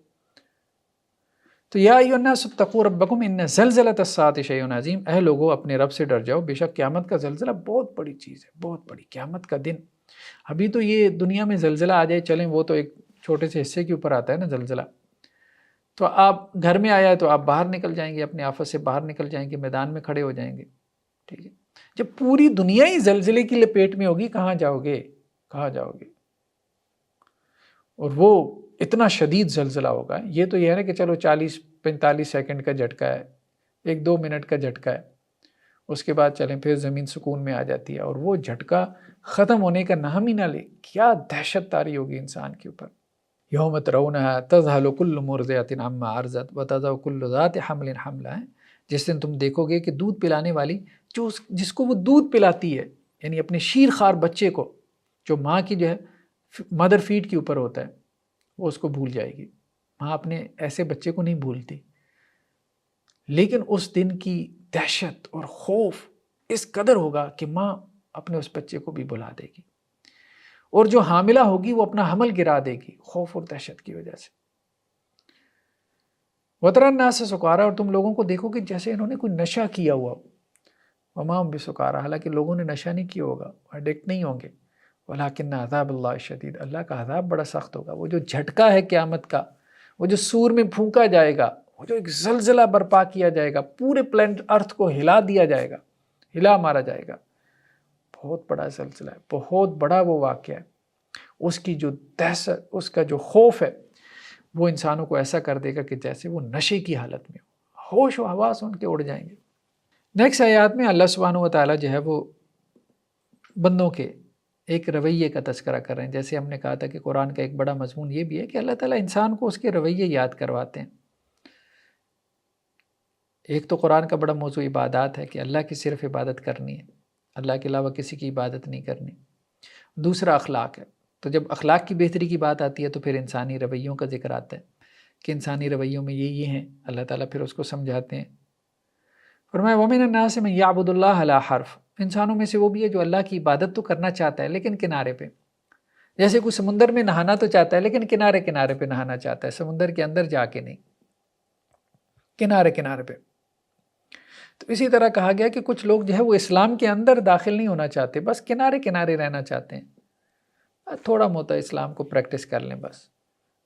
S1: تو یا ایھا الناس اتقوا ربکم ان زلزلۃ الساعۃ شیء عظیم، اے لوگو اپنے رب سے ڈر جاؤ، بے شک قیامت کا زلزلہ بہت بڑی چیز ہے، بہت بڑی قیامت کا دن۔ ابھی تو یہ دنیا میں زلزلہ آ جائے چلیں، وہ تو ایک چھوٹے سے حصے کے اوپر آتا ہے نا زلزلہ، تو آپ گھر میں آیا ہے تو آپ باہر نکل جائیں گے، اپنے آفس سے باہر نکل جائیں گے، میدان میں کھڑے ہو جائیں گے، ٹھیک ہے۔ جب پوری دنیا ہی زلزلے کی لپیٹ میں ہوگی، کہاں جاؤ گے، کہاں جاؤ گے؟ اور وہ اتنا شدید زلزلہ ہوگا، یہ تو یہ ہے نا کہ چلو 40-45 سیکنڈ کا جھٹکا ہے، 1-2 منٹ کا جھٹکا ہے، اس کے بعد چلیں پھر زمین سکون میں آ جاتی ہے، اور وہ جھٹکا ختم ہونے کا نام ہی نہ لے، کیا دہشت طاری ہوگی انسان کے اوپر۔ یوم ترونھا تذہل کل مرضعۃ عما ارضعت وتضع کل ذات حمل حملھا، جس دن تم دیکھو گے کہ دودھ پلانے والی جس کو وہ دودھ پلاتی ہے، یعنی اپنے شیر خوار بچے کو، جو ماں کی جو ہے مدر فیڈ کے اوپر ہوتا ہے، وہ اس کو بھول جائے گی۔ ماں اپنے ایسے بچے کو نہیں بھولتی، لیکن اس دن کی دہشت اور خوف اس قدر ہوگا کہ ماں اپنے اس بچے کو بھی بھلا دے گی، اور جو حاملہ ہوگی وہ اپنا حمل گرا دے گی خوف اور دہشت کی وجہ سے۔ وَتَرَى النَّاسَ سُكَارَىٰ، اور تم لوگوں کو دیکھو کہ جیسے انہوں نے کوئی نشہ کیا ہوا، وَمَا هُم بِسُكَارَىٰ، حالانکہ لوگوں نے نشہ نہیں کیا ہوگا، ایڈکٹ نہیں ہوں گے، وَلَٰكِنَّ عَذَابَ اللَّهِ شَدِيدٌ، اللہ کا عذاب بڑا سخت ہوگا۔ وہ جو جھٹکا ہے قیامت کا، وہ جو سور میں پھونکا جائے گا، وہ جو ایک زلزلہ برپا کیا جائے گا، پورے پلانٹ ارتھ کو ہلا دیا جائے گا، ہلا مارا جائے گا، بہت بڑا زلزلہ ہے، بہت بڑا وہ واقعہ ہے۔ اس کی جو دہشت، اس کا جو خوف ہے، وہ انسانوں کو ایسا کر دے گا کہ جیسے وہ نشے کی حالت میں ہو، ہوش و حواس ان کے اڑ جائیں گے۔ نیکسٹ آیات میں اللہ سبحانہ و تعالیٰ جو ہے وہ بندوں کے ایک رویے کا تذکرہ کر رہے ہیں۔ جیسے ہم نے کہا تھا کہ قرآن کا ایک بڑا مضمون یہ بھی ہے کہ اللہ تعالیٰ انسان کو اس کے رویے یاد کرواتے ہیں۔ ایک تو قرآن کا بڑا موضوع عبادات ہے کہ اللہ کی صرف عبادت کرنی ہے، اللہ کے علاوہ کسی کی عبادت نہیں کرنی۔ دوسرا اخلاق ہے، تو جب اخلاق کی بہتری کی بات آتی ہے تو پھر انسانی رویوں کا ذکر آتا ہے کہ انسانی رویوں میں یہ ہیں، اللہ تعالیٰ پھر اس کو سمجھاتے ہیں۔ فرمایا وَمِنَ النَّاسِ مَن يَعْبُدُ اللَّهَ عَلَىٰ حَرْفٍ، انسانوں میں سے وہ بھی ہے جو اللہ کی عبادت تو کرنا چاہتا ہے لیکن کنارے پہ، جیسے کوئی سمندر میں نہانا تو چاہتا ہے لیکن کنارے کنارے پہ نہانا چاہتا ہے، سمندر کے اندر جا کے نہیں، کنارے کنارے پہ۔ تو اسی طرح کہا گیا کہ کچھ لوگ جو ہے وہ اسلام کے اندر داخل نہیں ہونا چاہتے، بس کنارے کنارے رہنا چاہتے ہیں، تھوڑا موتا اسلام کو پریکٹس کر لیں، بس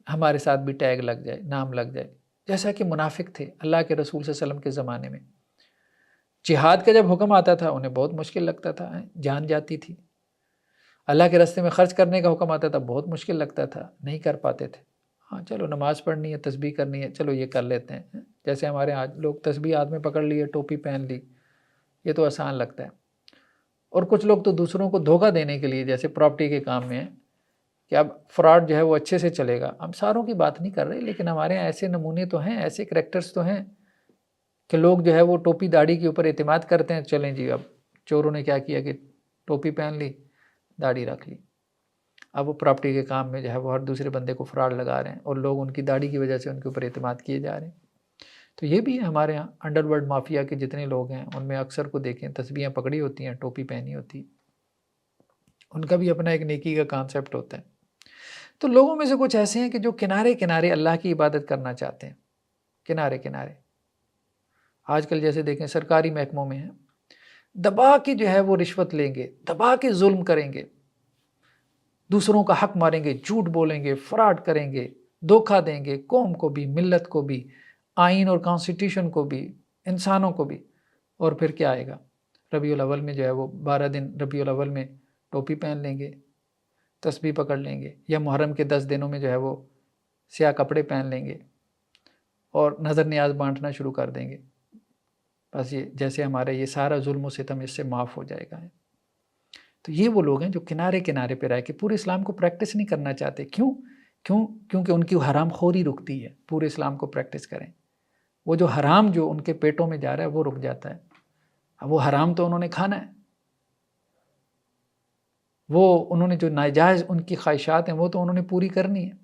S1: ہمارے ساتھ بھی ٹیگ لگ جائے، نام لگ جائے، جیسا کہ منافق تھے اللہ کے رسول صلی اللہ علیہ وسلم کے زمانے میں۔ جہاد کا جب حکم آتا تھا انہیں بہت مشکل لگتا تھا، جان جاتی تھی۔ اللہ کے راستے میں خرچ کرنے کا حکم آتا تھا، بہت مشکل لگتا تھا، نہیں کر پاتے تھے۔ ہاں چلو نماز پڑھنی ہے، تسبیح کرنی ہے، چلو یہ کر لیتے ہیں، جیسے ہمارے آج لوگ تسبیح ہاتھ میں پکڑ لیے، ٹوپی پہن لی، یہ تو آسان لگتا ہے۔ اور کچھ لوگ تو دوسروں کو دھوکہ دینے کے لیے، جیسے پراپرٹی کے کام میں ہیں کہ اب فراڈ جو ہے وہ اچھے سے چلے گا۔ ہم ساروں کی بات نہیں کر رہے، لیکن ہمارے یہاں ایسے نمونے تو ہیں، ایسے کریکٹرز تو ہیں کہ لوگ جو ہے وہ ٹوپی داڑھی کے اوپر اعتماد کرتے ہیں، چلیں جی اب چوروں نے کیا کیا کہ ٹوپی پہن لی، داڑھی رکھ لی، اب وہ پراپرٹی کے کام میں جو ہے وہ ہر دوسرے بندے کو فراڈ لگا رہے ہیں، اور لوگ ان کی داڑھی کی وجہ سے ان کے اوپر اعتماد کیے جا رہے ہیں۔ تو یہ بھی ہے ہمارے ہاں انڈر ورلڈ مافیا کے جتنے لوگ ہیں ان میں اکثر کو دیکھیں تسبیحیں پکڑی ہوتی ہیں، ٹوپی پہنی ہوتی ہے، ان کا بھی اپنا ایک نیکی کا کانسیپٹ ہوتا ہے۔ تو لوگوں میں سے کچھ ایسے ہیں کہ جو کنارے کنارے اللہ کی عبادت کرنا چاہتے ہیں، کنارے کنارے۔ آج کل جیسے دیکھیں سرکاری محکموں میں ہیں، دبا کے جو ہے وہ رشوت لیں گے، دبا کے ظلم کریں گے، دوسروں کا حق ماریں گے، جھوٹ بولیں گے، فراڈ کریں گے، دھوکہ دیں گے، قوم کو بھی، ملت کو بھی، آئین اور کانسٹیٹیوشن کو بھی، انسانوں کو بھی۔ اور پھر کیا آئے گا؟ ربیع الاول میں جو ہے وہ 12 دن ربیع الاول میں ٹوپی پہن لیں گے، تسبیح پکڑ لیں گے، یا محرم کے 10 دنوں میں جو ہے وہ سیاہ کپڑے پہن لیں گے اور نظر نیاز بانٹنا شروع کر دیں گے، بس یہ جیسے ہمارا یہ سارا ظلم و ستم اس سے معاف ہو جائے گا۔ تو یہ وہ لوگ ہیں جو کنارے کنارے پہ رہ کے پورے اسلام کو پریکٹس نہیں کرنا چاہتے۔ کیونکہ ان کی حرام خوری رکتی ہے، پورے اسلام کو پریکٹس کریں، وہ جو حرام جو ان کے پیٹوں میں جا رہا ہے وہ رک جاتا ہے۔ اب وہ حرام تو انہوں نے کھانا ہے، وہ انہوں نے جو ناجائز ان کی خواہشات ہیں وہ تو انہوں نے پوری کرنی ہے،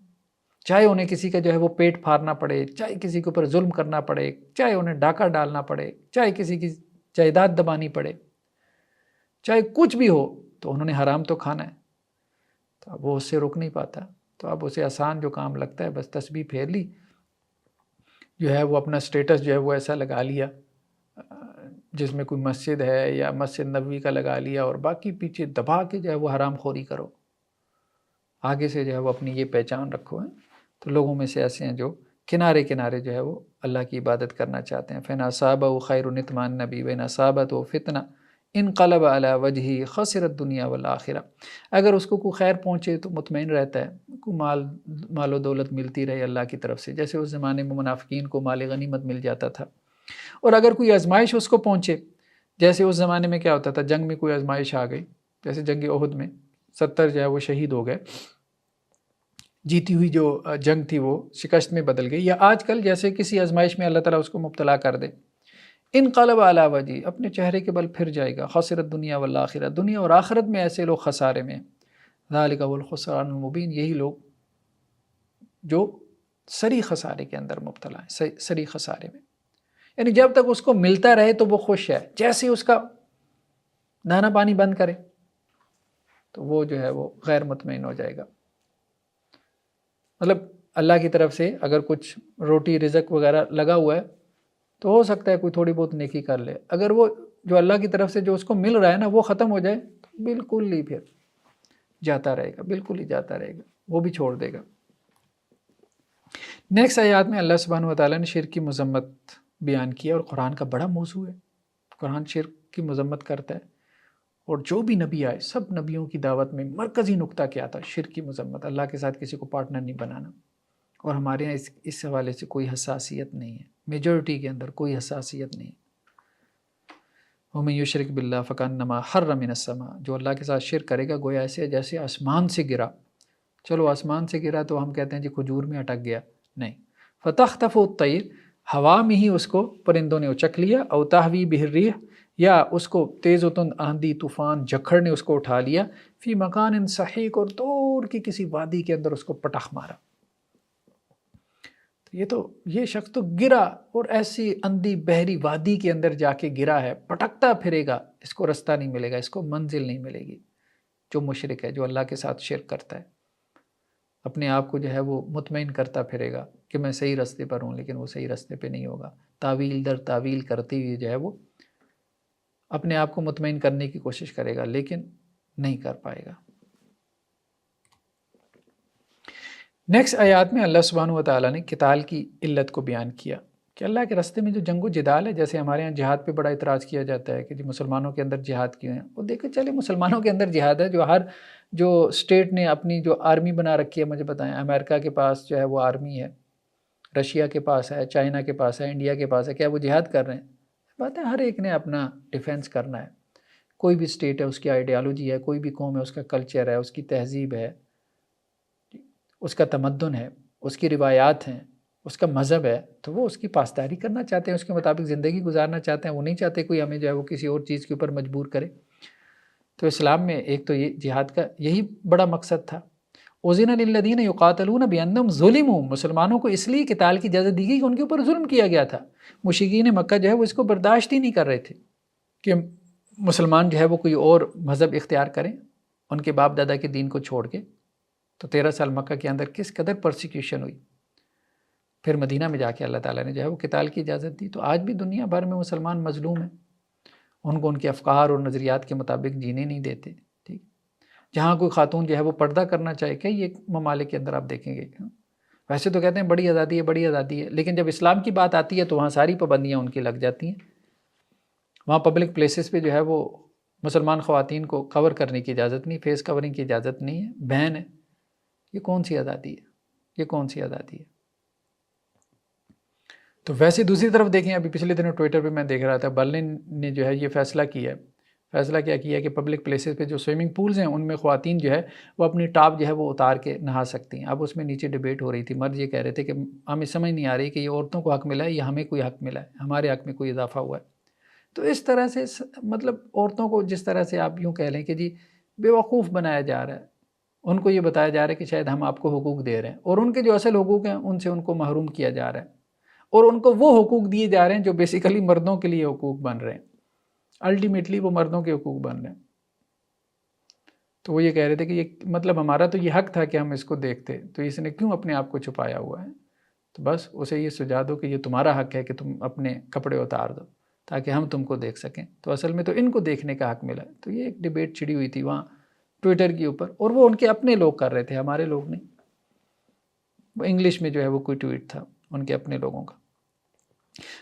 S1: چاہے انہیں کسی کا جو ہے وہ پیٹ پھاڑنا پڑے، چاہے کسی کے اوپر ظلم کرنا پڑے، چاہے انہیں ڈاکہ ڈالنا پڑے، چاہے کسی کی جائیداد دبانی پڑے، چاہے کچھ بھی ہو، تو انہوں نے حرام تو کھانا ہے۔ تو اب وہ اس سے رک نہیں پاتا، تو اب اسے آسان جو کام لگتا ہے بس تسبیح پھیر لی، جو ہے وہ اپنا سٹیٹس جو ہے وہ ایسا لگا لیا جس میں کوئی مسجد ہے یا مسجد نبوی کا لگا لیا، اور باقی پیچھے دبا کے جو ہے وہ حرام خوری کرو، آگے سے جو ہے وہ اپنی یہ پہچان رکھو ہے۔ تو لوگوں میں سے ایسے ہیں جو کنارے کنارے جو ہے وہ اللہ کی عبادت کرنا چاہتے ہیں۔ فَإِنْ أَصَابَهُ خَيْرٌ اطْمَأَنَّ بِهِ وَإِنْ أَصَابَتْهُ فِتْنَةٌ انقلب علی وجهه خسر الدنیا والآخرہ، اگر اس کو کوئی خیر پہنچے تو مطمئن رہتا ہے، کوئی مال و دولت ملتی رہے اللہ کی طرف سے، جیسے اس زمانے میں منافقین کو مال غنیمت مل جاتا تھا۔ اور اگر کوئی آزمائش اس کو پہنچے، جیسے اس زمانے میں کیا ہوتا تھا، جنگ میں کوئی آزمائش آ گئی، جیسے جنگ احد میں 70 جو ہے وہ شہید ہو گئے، جیتی ہوئی جو جنگ تھی وہ شکست میں بدل گئی، یا آج کل جیسے کسی آزمائش میں اللہ تعالیٰ اس کو مبتلا کر دے، انقلب علی وجہہ، اپنے چہرے کے بل پھر جائے گا، خسرت دنیا والآخرہ، دنیا اور آخرت میں ایسے لوگ خسارے میں، ذالک هو الخسران المبین، یہی لوگ جو سری خسارے کے اندر مبتلا ہیں، سری خسارے میں، یعنی جب تک اس کو ملتا رہے تو وہ خوش ہے، جیسے اس کا دانا پانی بند کرے تو وہ جو ہے وہ غیر مطمئن ہو جائے گا۔ مطلب اللہ کی طرف سے اگر کچھ روٹی رزق وغیرہ لگا ہوا ہے تو ہو سکتا ہے کوئی تھوڑی بہت نیکی کر لے، اگر وہ جو اللہ کی طرف سے جو اس کو مل رہا ہے نا وہ ختم ہو جائے تو بالکل ہی پھر جاتا رہے گا، بالکل ہی جاتا رہے گا، وہ بھی چھوڑ دے گا۔ نیکسٹ آیات میں اللہ سبحانہ وتعالیٰ نے شرک کی مذمت بیان کیا، اور قرآن کا بڑا موضوع ہے، قرآن شرک کی مذمت کرتا ہے، اور جو بھی نبی آئے سب نبیوں کی دعوت میں مرکزی نقطہ کیا تھا؟ شرک کی مذمت، اللہ کے ساتھ کسی کو پارٹنر نہیں بنانا، اور ہمارے یہاں اس حوالے سے کوئی حساسیت نہیں ہے، میجورٹی کے اندر کوئی حساسیت نہیں۔ وَمَن یُشْرِک بِاللَّهِ فَكَأَنَّمَا خَرَّ مِنَ السَّمَاءِ، جو اللہ کے ساتھ شرک کرے گا گویا ایسے جیسے آسمان سے گرا۔ چلو آسمان سے گرا تو ہم کہتے ہیں جی کھجور میں اٹک گیا، نہیں، فَتَخْطَفُ الطَّيْرُ، ہوا میں ہی اس کو پرندوں نے اچک لیا، او تَحْوِی بِهِ الرِّیحُ، یا اس کو تیز و تند آندھی طوفان جھکڑ نے اس کو اٹھا لیا، فی مکان سحیق، اور دور کی کسی وادی کے اندر اس کو پٹخ مارا۔ یہ شخص تو گرا، اور ایسی اندھی بحری وادی کے اندر جا کے گرا ہے، پٹکتا پھرے گا، اس کو رستہ نہیں ملے گا، اس کو منزل نہیں ملے گی۔ جو مشرک ہے، جو اللہ کے ساتھ شرک کرتا ہے، اپنے آپ کو جو ہے وہ مطمئن کرتا پھرے گا کہ میں صحیح راستے پر ہوں، لیکن وہ صحیح راستے پہ نہیں ہوگا، تعویل در تعویل کرتے ہوئے جو ہے وہ اپنے آپ کو مطمئن کرنے کی کوشش کرے گا، لیکن نہیں کر پائے گا۔ نیکسٹ آیات میں اللہ سبحانہ وتعالیٰ نے قتال کی علت کو بیان کیا کہ اللہ کے راستے میں جو جنگ و جدال ہے، جیسے ہمارے ہاں جہاد پہ بڑا اعتراض کیا جاتا ہے کہ جی مسلمانوں کے اندر جہاد کیوں ہے، وہ دیکھیں چلے مسلمانوں کے اندر جہاد ہے، جو اسٹیٹ نے اپنی جو آرمی بنا رکھی ہے، مجھے بتائیں، امریکہ کے پاس جو ہے وہ آرمی ہے، رشیا کے پاس ہے، چائنا کے پاس ہے، انڈیا کے پاس ہے، کیا وہ جہاد کر رہے ہیں؟ بات ہے ہر ایک نے اپنا ڈیفینس کرنا ہے، کوئی بھی اسٹیٹ ہے اس کی آئیڈیالوجی ہے، کوئی بھی قوم ہے اس کا کلچر ہے، اس کی تہذیب ہے، اس کا تمدن ہے، اس کی روایات ہیں، اس کا مذہب ہے، تو وہ اس کی پاسداری کرنا چاہتے ہیں، اس کے مطابق زندگی گزارنا چاہتے ہیں، وہ نہیں چاہتے کوئی ہمیں جو ہے وہ کسی اور چیز کے اوپر مجبور کرے۔ تو اسلام میں ایک تو یہ جہاد کا یہی بڑا مقصد تھا۔ اذن للذین یقاتلون بانہم ظلموا، مسلمانوں کو اس لیے قتال کی اجازت دی گئی کہ ان کے اوپر ظلم کیا گیا تھا، مشرکین مکہ جو ہے وہ اس کو برداشت ہی نہیں کر رہے تھے کہ مسلمان جو ہے وہ کوئی اور مذہب اختیار کریں ان کے باپ دادا کے دین کو چھوڑ کے۔ تو 13 سال مکہ کے اندر کس قدر پرسیکیوشن ہوئی، پھر مدینہ میں جا کے اللہ تعالیٰ نے جو ہے وہ قتال کی اجازت دی۔ تو آج بھی دنیا بھر میں مسلمان مظلوم ہیں، ان کو ان کے افکار اور نظریات کے مطابق جینے نہیں دیتے، ٹھیک۔ جہاں کوئی خاتون جو ہے وہ پردہ کرنا چاہے، کئی ایک ممالک کے اندر آپ دیکھیں گے، ویسے تو کہتے ہیں بڑی آزادی ہے، بڑی آزادی ہے، لیکن جب اسلام کی بات آتی ہے تو وہاں ساری پابندیاں ان کی لگ جاتی ہیں۔ وہاں پبلک پلیسز پہ جو ہے وہ مسلمان خواتین کو کور کرنے کی اجازت نہیں، فیس کورنگ کی اجازت نہیں ہے، بین ہے۔ یہ کون سی آزادی ہے؟ یہ کون سی آزادی ہے؟ تو ویسے دوسری طرف دیکھیں، ابھی پچھلے دنوں ٹویٹر پہ میں دیکھ رہا تھا، برلن نے جو ہے یہ فیصلہ کیا ہے، فیصلہ کیا ہے کہ پبلک پلیسز پہ جو سوئمنگ پولز ہیں ان میں خواتین جو ہے وہ اپنی ٹاپ جو ہے وہ اتار کے نہا سکتی ہیں۔ اب اس میں نیچے ڈیبیٹ ہو رہی تھی، مرد یہ کہہ رہے تھے کہ ہمیں سمجھ نہیں آ رہی کہ یہ عورتوں کو حق ملا ہے یا ہمیں کوئی حق ملا ہے، ہمارے حق میں کوئی اضافہ ہوا ہے۔ تو اس طرح سے مطلب عورتوں کو جس طرح سے آپ یوں کہہ لیں کہ جی بے وقوف بنایا جا رہا ہے، ان کو یہ بتایا جا رہا ہے کہ شاید ہم آپ کو حقوق دے رہے ہیں، اور ان کے جو اصل حقوق ہیں ان سے ان کو محروم کیا جا رہا ہے، اور ان کو وہ حقوق دیے جا رہے ہیں جو بیسیکلی مردوں کے لیے حقوق بن رہے ہیں، الٹیمیٹلی وہ مردوں کے حقوق بن رہے ہیں۔ تو وہ یہ کہہ رہے تھے کہ یہ مطلب ہمارا تو یہ حق تھا کہ ہم اس کو دیکھتے، تو اس نے کیوں اپنے آپ کو چھپایا ہوا ہے؟ تو بس اسے یہ سجا دو کہ یہ تمہارا حق ہے کہ تم اپنے کپڑے اتار دو تاکہ ہم تم کو دیکھ سکیں۔ تو اصل میں تو ان کو دیکھنے کا حق ملا ہے۔ تو یہ ایک ڈیبیٹ چھڑی ہوئی تھی وہاں ٹویٹر کے اوپر، اور وہ ان کے اپنے لوگ کر رہے تھے، ہمارے لوگ نہیں۔ وہ انگلش میں جو ہے وہ کوئی ٹویٹ تھا ان کے اپنے لوگوں کا۔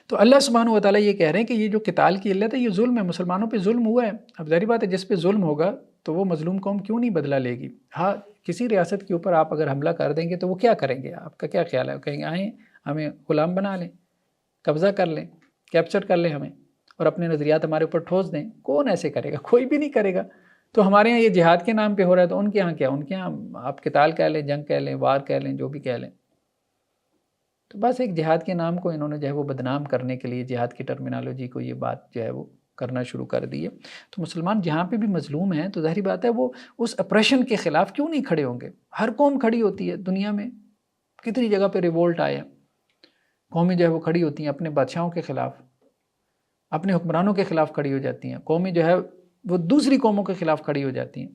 S1: تو اللہ سبحانہ و تعالیٰ یہ کہہ رہے ہیں کہ یہ جو قتال کی علت ہے یہ ظلم ہے، مسلمانوں پہ ظلم ہوا ہے۔ اب ظاہر بات ہے جس پہ ظلم ہوگا تو وہ مظلوم قوم کیوں نہیں بدلہ لے گی؟ ہاں، کسی ریاست کے اوپر آپ اگر حملہ کر دیں گے تو وہ کیا کریں گے؟ آپ کا کیا خیال ہے؟ کہیں گے آئیں ہمیں غلام بنا لیں، قبضہ کر لیں، کیپچر کر لیں ہمیں، اور اپنے نظریات ہمارے اوپر ٹھوس دیں؟ کون ایسے کرے گا؟ کوئی بھی نہیں کرے گا۔ تو ہمارے یہاں یہ جہاد کے نام پہ ہو رہا ہے، تو ان کے یہاں کیا؟ ان کے یہاں آپ قتال کہہ لیں، جنگ کہہ لیں، وار کہہ لیں، جو بھی کہہ لیں۔ تو بس ایک جہاد کے نام کو انہوں نے جو ہے وہ بدنام کرنے کے لیے جہاد کی ٹرمینالوجی کو یہ بات جو ہے وہ کرنا شروع کر دی ہے۔ تو مسلمان جہاں پہ بھی مظلوم ہیں تو ظاہری بات ہے وہ اس اپریشن کے خلاف کیوں نہیں کھڑے ہوں گے؟ ہر قوم کھڑی ہوتی ہے دنیا میں، کتنی جگہ پہ ریوولٹ آئے ہیں، قومیں جو ہے وہ کھڑی ہوتی ہیں اپنے بادشاہوں کے خلاف، اپنے حکمرانوں کے خلاف کھڑی ہو جاتی ہیں، قومیں جو ہے وہ دوسری قوموں کے خلاف کھڑی ہو جاتی ہیں۔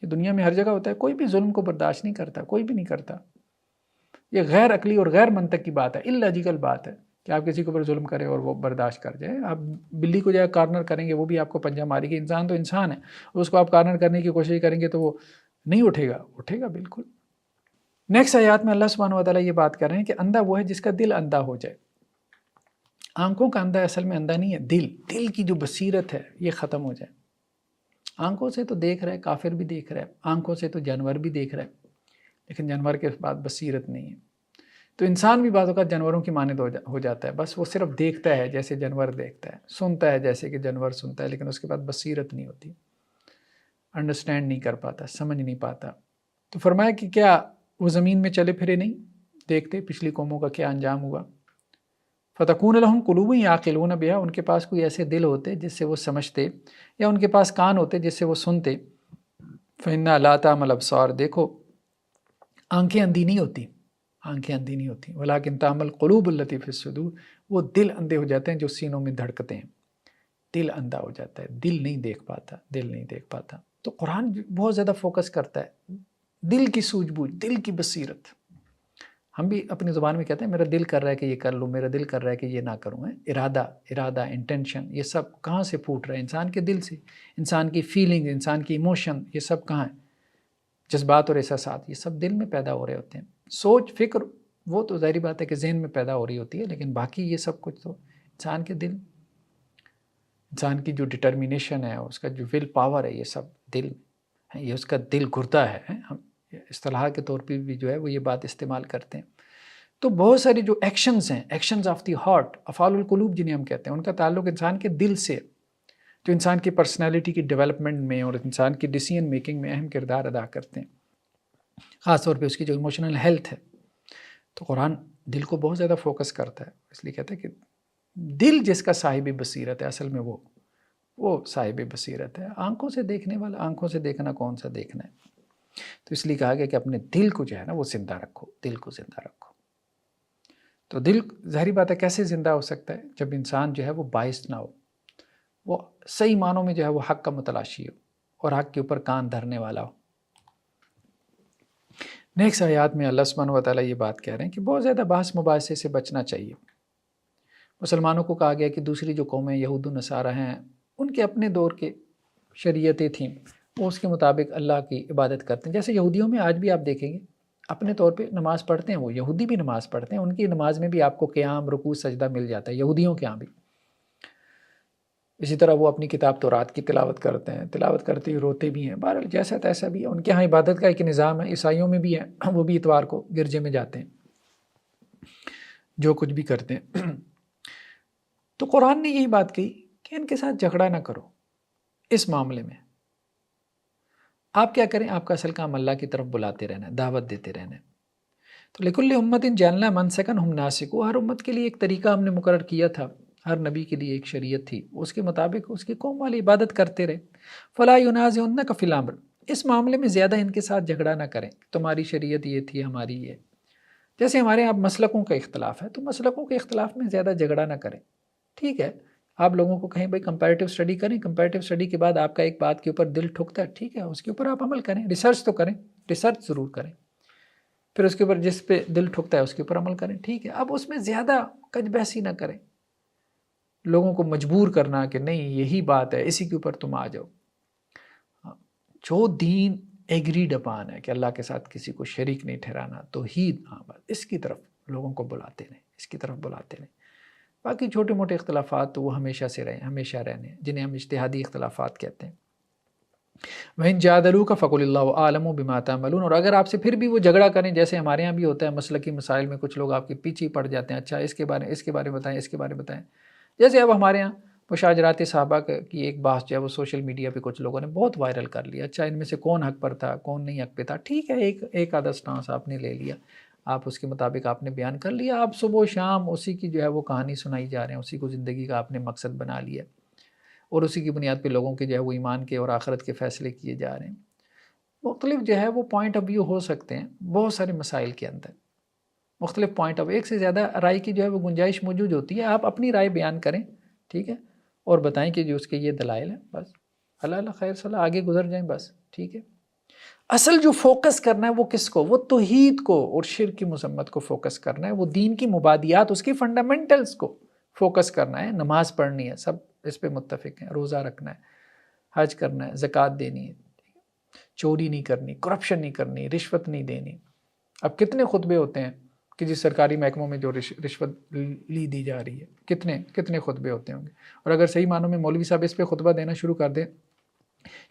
S1: یہ دنیا میں ہر جگہ ہوتا ہے، کوئی بھی ظلم کو برداشت نہیں کرتا، کوئی بھی نہیں کرتا۔ یہ غیر عقلی اور غیر منطق کی بات ہے، اللاجیکل بات ہے کہ آپ کسی کے اوپر ظلم کریں اور وہ برداشت کر جائے۔ آپ بلی کو جو ہے کارنر کریں گے وہ بھی آپ کو پنجہ مارے گی، انسان تو انسان ہے، اس کو آپ کارنر کرنے کی کوشش کریں گے تو وہ نہیں اٹھے گا، اٹھے گا بالکل۔ نیکسٹ آیات میں اللہ سبحانہ و تعالیٰ یہ بات کر رہے ہیں کہ اندھا وہ ہے جس کا دل اندھا ہو جائے۔ آنکھوں کا اندھا اصل میں اندھا نہیں ہے، دل کی جو بصیرت ہے یہ ختم ہو جائے۔ آنکھوں سے تو دیکھ رہا ہے، کافر بھی دیکھ رہا ہے، آنکھوں سے تو جانور بھی دیکھ رہا ہے، لیکن جانور کے بعد بصیرت نہیں ہے۔ تو انسان بھی بعض اوقات جانوروں کی مانند ہو جاتا ہے، بس وہ صرف دیکھتا ہے جیسے جانور دیکھتا ہے، سنتا ہے جیسے کہ جانور سنتا ہے، لیکن اس کے بعد بصیرت نہیں ہوتی، انڈرسٹینڈ نہیں کر پاتا، سمجھ نہیں پاتا۔ تو فرمایا کہ کیا وہ زمین میں چلے پھرے نہیں دیکھتے پچھلی قوموں کا کیا انجام ہوا؟ فَتَكُونَ لَهُمْ قُلُوبٌ يَعْقِلُونَ بِهَا، ان کے پاس کوئی ایسے دل ہوتے جس سے وہ سمجھتے، یا ان کے پاس کان ہوتے جس سے وہ سنتے۔ فَإِنَّا لَا تَعْمَى الْأَبْصَارُ، دیکھو آنکھیں اندھی نہیں ہوتی، آنکھیں اندھی نہیں ہوتی، وَلَكِنْ تَعْمَى الْقُلُوبُ الَّتِي فِي الصُّدُورِ، وہ دل اندھے ہو جاتے ہیں جو سینوں میں دھڑکتے ہیں، دل اندھا ہو جاتا ہے، دل نہیں دیکھ پاتا، دل نہیں دیکھ پاتا۔ تو قرآن بہت زیادہ فوکس کرتا ہے دل کی سوجھ بوجھ، دل کی بصیرت۔ ہم بھی اپنی زبان میں کہتے ہیں میرا دل کر رہا ہے کہ یہ کر لوں، میرا دل کر رہا ہے کہ یہ نہ کروں۔ ارادہ انٹینشن، یہ سب کہاں سے پھوٹ رہا ہے؟ انسان کے دل سے۔ انسان کی فیلنگ، انسان کی ایموشن، یہ سب کہاں ہیں؟ جذبات اور احساسات، یہ سب دل میں پیدا ہو رہے ہوتے ہیں۔ سوچ فکر وہ تو ظاہری بات ہے کہ ذہن میں پیدا ہو رہی ہوتی ہے، لیکن باقی یہ سب کچھ تو انسان کے دل، انسان کی جو ڈٹرمینیشن ہے، اس کا جو ول پاور ہے، یہ سب دل ہے، یہ اس کا دل گردہ ہے۔ ہم اصطلاح کے طور پہ بھی جو ہے وہ یہ بات استعمال کرتے ہیں۔ تو بہت ساری جو ایکشنز ہیں، ایکشنز آف دی ہارٹ، افعال القلوب جنہیں ہم کہتے ہیں، ان کا تعلق انسان کے دل سے، جو انسان کی پرسنالٹی کی ڈیولپمنٹ میں اور انسان کی ڈیسیژن میکنگ میں اہم کردار ادا کرتے ہیں، خاص طور پہ اس کی جو ایموشنل ہیلتھ ہے۔ تو قرآن دل کو بہت زیادہ فوکس کرتا ہے، اس لیے کہتا ہے کہ دل جس کا صاحب بصیرت ہے، اصل میں وہ صاحب بصیرت ہے۔ آنکھوں سے دیکھنے والا، آنکھوں سے دیکھنا کون سا دیکھنا ہے؟ تو اس لیے کہا گیا کہ اپنے دل کو جو ہے نا وہ زندہ رکھو، دل کو زندہ رکھو۔ تو دل ظاہری بات ہے کیسے زندہ ہو سکتا ہے؟ جب انسان جو ہے وہ باعث نہ ہو، وہ صحیح معنوں میں جو ہے وہ حق کا متلاشی ہو اور حق کے اوپر کان دھرنے والا ہو۔ نیکسٹ آیات میں اللہ سبحانہ و تعالیٰ یہ بات کہہ رہے ہیں کہ بہت زیادہ بحث مباحثے سے بچنا چاہیے۔ مسلمانوں کو کہا گیا کہ دوسری جو قومیں یہود و نصارہ ہیں، ان کے اپنے دور کے شریعتیں تھیں، وہ اس کے مطابق اللہ کی عبادت کرتے ہیں۔ جیسے یہودیوں میں آج بھی آپ دیکھیں گے اپنے طور پہ نماز پڑھتے ہیں، وہ یہودی بھی نماز پڑھتے ہیں، ان کی نماز میں بھی آپ کو قیام، رکوع، سجدہ مل جاتا ہے، یہودیوں کے ہاں بھی۔ اسی طرح وہ اپنی کتاب تورات کی تلاوت کرتے ہیں، تلاوت کرتے ہی روتے بھی ہیں، بہرحال جیسا تیسا بھی ہے، ان کے ہاں عبادت کا ایک نظام ہے۔ عیسائیوں میں بھی ہے، وہ بھی اتوار کو گرجے میں جاتے ہیں، جو کچھ بھی کرتے ہیں۔ تو قرآن نے یہی بات کہی کہ ان کے ساتھ جھگڑا نہ کرو اس معاملے میں۔ آپ کیا کریں؟ آپ کا اصل کام اللہ کی طرف بلاتے رہنا ہے، دعوت دیتے رہنا ہے۔ تو لِكُلِّ أُمَّةٍ جَعَلْنَا مَنْسَكًا هُمْ نَاسِكُوهُ، ہر امت کے لیے ایک طریقہ ہم نے مقرر کیا تھا، ہر نبی کے لیے ایک شریعت تھی، اس کے مطابق اس کی قوم والی عبادت کرتے رہے۔ فَلَا يُنَازِعُنَّكَ فِي الْأَمْرِ، اس معاملے میں زیادہ ان کے ساتھ جھگڑا نہ کریں، تمہاری شریعت یہ تھی، ہماری یہ۔ جیسے ہمارے یہاں مسلکوں کا اختلاف ہے، تو مسلکوں کے اختلاف میں زیادہ جھگڑا نہ کریں۔ ٹھیک ہے، آپ لوگوں کو کہیں بھائی کمپیریٹیو اسٹڈی کریں، کمپیریٹیو اسٹڈی کے بعد آپ کا ایک بات کے اوپر دل ٹھکتا ہے، ٹھیک ہے، اس کے اوپر آپ عمل کریں، ریسرچ تو کریں، ریسرچ ضرور کریں، پھر اس کے اوپر جس پہ دل ٹھکتا ہے اس کے اوپر عمل کریں، ٹھیک ہے۔ اب اس میں زیادہ کج بحثی نہ کریں، لوگوں کو مجبور کرنا کہ نہیں یہی بات ہے، اسی کے اوپر تم آ جاؤ۔ جو دین ایگریڈ اپان ہے کہ اللہ کے ساتھ کسی کو شریک نہیں ٹھہرانا، توحید، اس کی طرف لوگوں کو بلاتے رہیں، اس کی طرف بلاتے رہیں۔ باقی چھوٹے موٹے اختلافات تو وہ ہمیشہ سے رہے، ہمیشہ رہنے ہیں، جنہیں ہم اجتہادی اختلافات کہتے ہیں۔ وَإِن جَادَلُوكَ فَقُلِ اللَّهُ أَعْلَمُ بِمَا تَعْمَلُونَ، اور اگر آپ سے پھر بھی وہ جھگڑا کریں، جیسے ہمارے ہاں بھی ہوتا ہے مسلکی مسائل میں، کچھ لوگ آپ کے پیچھے پڑ جاتے ہیں، اچھا اس کے بارے میں بتائیں، اس کے بارے میں بتائیں۔ جیسے اب ہمارے ہاں مشاجرات صحابہ کی ایک بحث جو ہے وہ سوشل میڈیا پہ کچھ لوگوں نے بہت وائرل کر لیا، اچھا ان میں سے کون حق پر تھا، کون نہیں حق پہ تھا، ٹھیک ہے، ایک آدھا سٹانس آپ نے لے لیا، آپ اس کے مطابق آپ نے بیان کر لیا، آپ صبح و شام اسی کی جو ہے وہ کہانی سنائی جا رہے ہیں، اسی کو زندگی کا آپ نے مقصد بنا لیا اور اسی کی بنیاد پہ لوگوں کے جو ہے وہ ایمان کے اور آخرت کے فیصلے کیے جا رہے ہیں۔ مختلف جو ہے وہ پوائنٹ آف ویو ہو سکتے ہیں بہت سارے مسائل کے اندر، مختلف پوائنٹ آف ایک سے زیادہ رائے کی جو ہے وہ گنجائش موجود ہوتی ہے، آپ اپنی رائے بیان کریں، ٹھیک ہے، اور بتائیں کہ جو اس کے یہ دلائل ہیں، بس اللہ خیر صلاح آگے گزر جائیں، بس ٹھیک ہے۔ اصل جو فوکس کرنا ہے وہ کس کو؟ وہ توحید کو اور شرک کی مذمت کو فوکس کرنا ہے، وہ دین کی مبادیات، اس کی فنڈامنٹلز کو فوکس کرنا ہے۔ نماز پڑھنی ہے، سب اس پہ متفق ہیں، روزہ رکھنا ہے، حج کرنا ہے، زکوٰۃ دینی ہے، چوری نہیں کرنی، کرپشن نہیں کرنی، رشوت نہیں دینی۔ اب کتنے خطبے ہوتے ہیں کہ جس سرکاری محکموں میں جو رشوت لی دی جا رہی ہے، کتنے خطبے ہوتے ہوں گے، اور اگر صحیح معنوں میں مولوی صاحب اس پہ خطبہ دینا شروع کر دیں،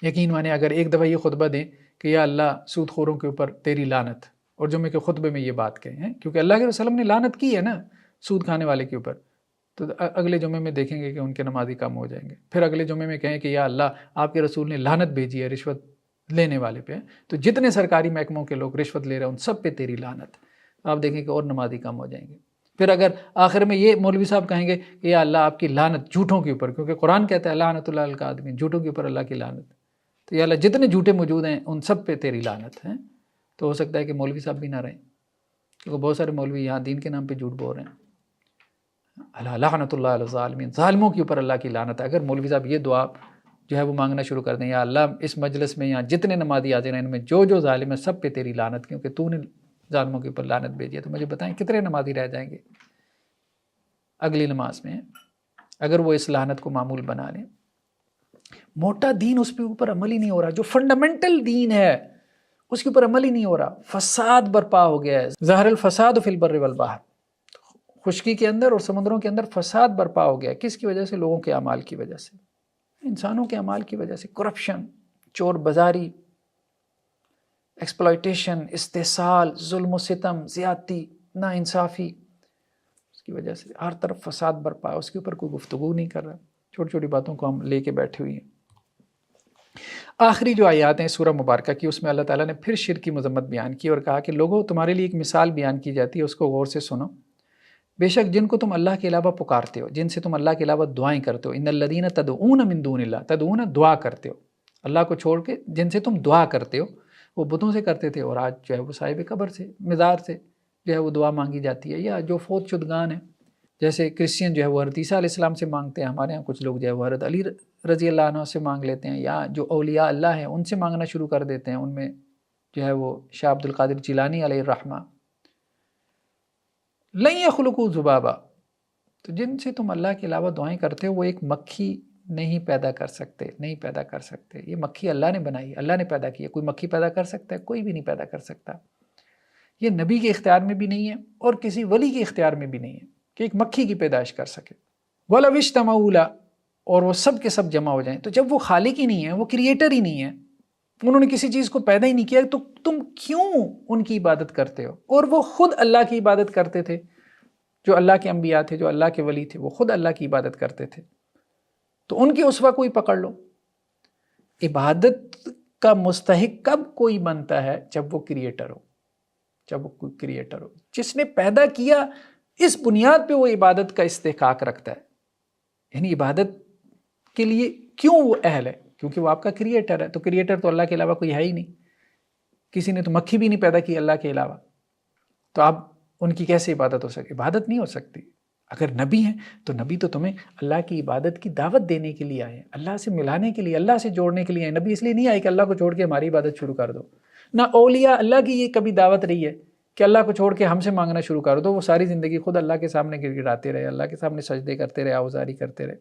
S1: یقین مانے اگر ایک دفعہ یہ خطبہ دیں کہ یا اللہ سود خوروں کے اوپر تیری لعنت، اور جمعے کے خطبے میں یہ بات کہیں ہیں، کیونکہ اللہ کے رسول نے لعنت کی ہے نا سود کھانے والے کے اوپر، تو اگلے جمعے میں دیکھیں گے کہ ان کے نمازی کم ہو جائیں گے۔ پھر اگلے جمعے میں کہیں کہ یا اللہ آپ کے رسول نے لعنت بھیجی ہے رشوت لینے والے پہ، تو جتنے سرکاری محکموں کے لوگ رشوت لے رہے ہیں ان سب پہ تیری لعنت، آپ دیکھیں کہ اور نمازی کم ہو جائیں گے۔ پھر اگر آخر میں یہ مولوی صاحب کہیں گے کہ یا اللہ آپ کی لعنت جھوٹوں کے اوپر، کیونکہ قرآن کہتا ہے لعنت اللہ القاذبین، جھوٹوں کے اوپر اللہ کی لعنت، تو یا اللہ جتنے جھوٹے موجود ہیں ان سب پہ تیری لعنت ہے۔ تو ہو سکتا ہے کہ مولوی صاحب بھی نہ رہیں، کیونکہ بہت سارے مولوی یہاں دین کے نام پہ جھوٹ بول رہے ہیں۔ اللہ لعنت اللہ علی الظالمین، ظالموں کے اوپر اللہ کی لعنت ہے۔ اگر مولوی صاحب یہ دعا جو ہے وہ مانگنا شروع کر دیں، یا اللہ اس مجلس میں یہاں جتنے نمازی حاضر ہیں ان میں جو ظالم ہے سب پہ تیری لعنت، کیونکہ تو نے ظالموں کے اوپر لعنت بھیجی ہے، تو مجھے بتائیں کتنے نمازی رہ جائیں گے اگلی نماز میں اگر وہ اس لعنت کو معمول بنا لیں۔ موٹا دین اس پہ اوپر عمل ہی نہیں ہو رہا، جو فنڈامنٹل دین ہے اس کے اوپر عمل ہی نہیں ہو رہا، فساد برپا ہو گیا ہے۔ ظاہر الفساد فی البر والبحر، خشکی کے اندر اور سمندروں کے اندر فساد برپا ہو گیا، کس کی وجہ سے؟ لوگوں کے اعمال کی وجہ سے، انسانوں کے اعمال کی وجہ سے، کرپشن، چور بازاری، ایکسپلائٹیشن، استحصال، ظلم و ستم، زیادتی، ناانصافی، اس کی وجہ سے ہر طرف فساد برپا ہے، اس کے اوپر کوئی گفتگو نہیں کر رہا، چھوٹی چھوٹی باتوں کو ہم لے کے بیٹھے ہوئی ہیں۔ آخری جو آیات ہیں سورہ مبارکہ کی، اس میں اللہ تعالیٰ نے پھر شرک کی مذمت بیان کی اور کہا کہ لوگوں تمہارے لیے ایک مثال بیان کی جاتی ہے، اس کو غور سے سنو۔ بے شک جن کو تم اللہ کے علاوہ پکارتے ہو، جن سے تم اللہ کے علاوہ دعائیں کرتے ہو، ان الذین تدعون من دون اللہ، تدعون دعا کرتے ہو اللہ کو چھوڑ کے، جن سے تم دعا کرتے ہو، وہ بتوں سے کرتے تھے اور آج جو ہے وہ صاحب قبر سے، مزار سے جو ہے وہ دعا مانگی جاتی ہے، یا جو فوت شدگان ہیں، جیسے کرسچین جو ہے وہ حضرت عیسیٰ علیہ السلام سے مانگتے ہیں، ہمارے ہاں کچھ لوگ جو ہے وہ حضرت علی رضی اللہ عنہ سے مانگ لیتے ہیں، یا جو اولیاء اللہ ہیں ان سے مانگنا شروع کر دیتے ہیں، ان میں جو ہے وہ شاہ عبد القادر جیلانی علیہ الرحمہ۔ لن یخلقوا ذبابا، تو جن سے تم اللہ کے علاوہ دعائیں کرتے ہو وہ ایک مکھی نہیں پیدا کر سکتے، نہیں پیدا کر سکتے۔ یہ مکھی اللہ نے بنائی، اللہ نے پیدا کی ہے، کوئی مکھی پیدا کر سکتا ہے؟ کوئی بھی نہیں پیدا کر سکتا۔ یہ نبی کے اختیار میں بھی نہیں ہے اور کسی ولی کے اختیار میں بھی نہیں ہے کہ ایک مکھی کی پیدائش کر سکے۔ وَلَوِ اجْتَمَعُوا لَا، اور وہ سب کے سب جمع ہو جائیں، تو جب وہ خالق ہی نہیں ہے، وہ کریٹر ہی نہیں ہے، انہوں نے کسی چیز کو پیدا ہی نہیں کیا، تو تم کیوں ان کی عبادت کرتے ہو؟ اور وہ خود اللہ کی عبادت کرتے تھے، جو اللہ کے انبیاء تھے، جو اللہ کے ولی تھے، وہ خود اللہ کی عبادت کرتے تھے، تو ان کے اسوہ کوئی پکڑ لو۔ عبادت کا مستحق کب کوئی بنتا ہے؟ جب وہ کریٹر ہو، جب وہ کوئی کریٹر ہو، جس نے پیدا کیا، اس بنیاد پہ وہ عبادت کا استحقاق رکھتا ہے۔ یعنی عبادت کے لیے کیوں وہ اہل ہے؟ کیونکہ وہ آپ کا کریٹر ہے، تو کریٹر تو اللہ کے علاوہ کوئی ہے ہی نہیں، کسی نے تو مکھی بھی نہیں پیدا کی اللہ کے علاوہ، تو آپ ان کی کیسے عبادت ہو سکتی؟ عبادت نہیں ہو سکتی۔ اگر نبی ہیں تو نبی تو تمہیں اللہ کی عبادت کی دعوت دینے کے لیے آئے ہیں، اللہ سے ملانے کے لیے، اللہ سے جوڑنے کے لیے آئے۔ نبی اس لیے نہیں آئے کہ اللہ کو چھوڑ کے ہماری عبادت شروع کر دو۔ نہ اولیاء اللہ کی یہ کبھی دعوت رہی ہے کہ اللہ کو چھوڑ کے ہم سے مانگنا شروع کر دو، وہ ساری زندگی خود اللہ کے سامنے گر گراتے رہے، اللہ کے سامنے سجدے کرتے رہے، آوازاری کرتے رہے۔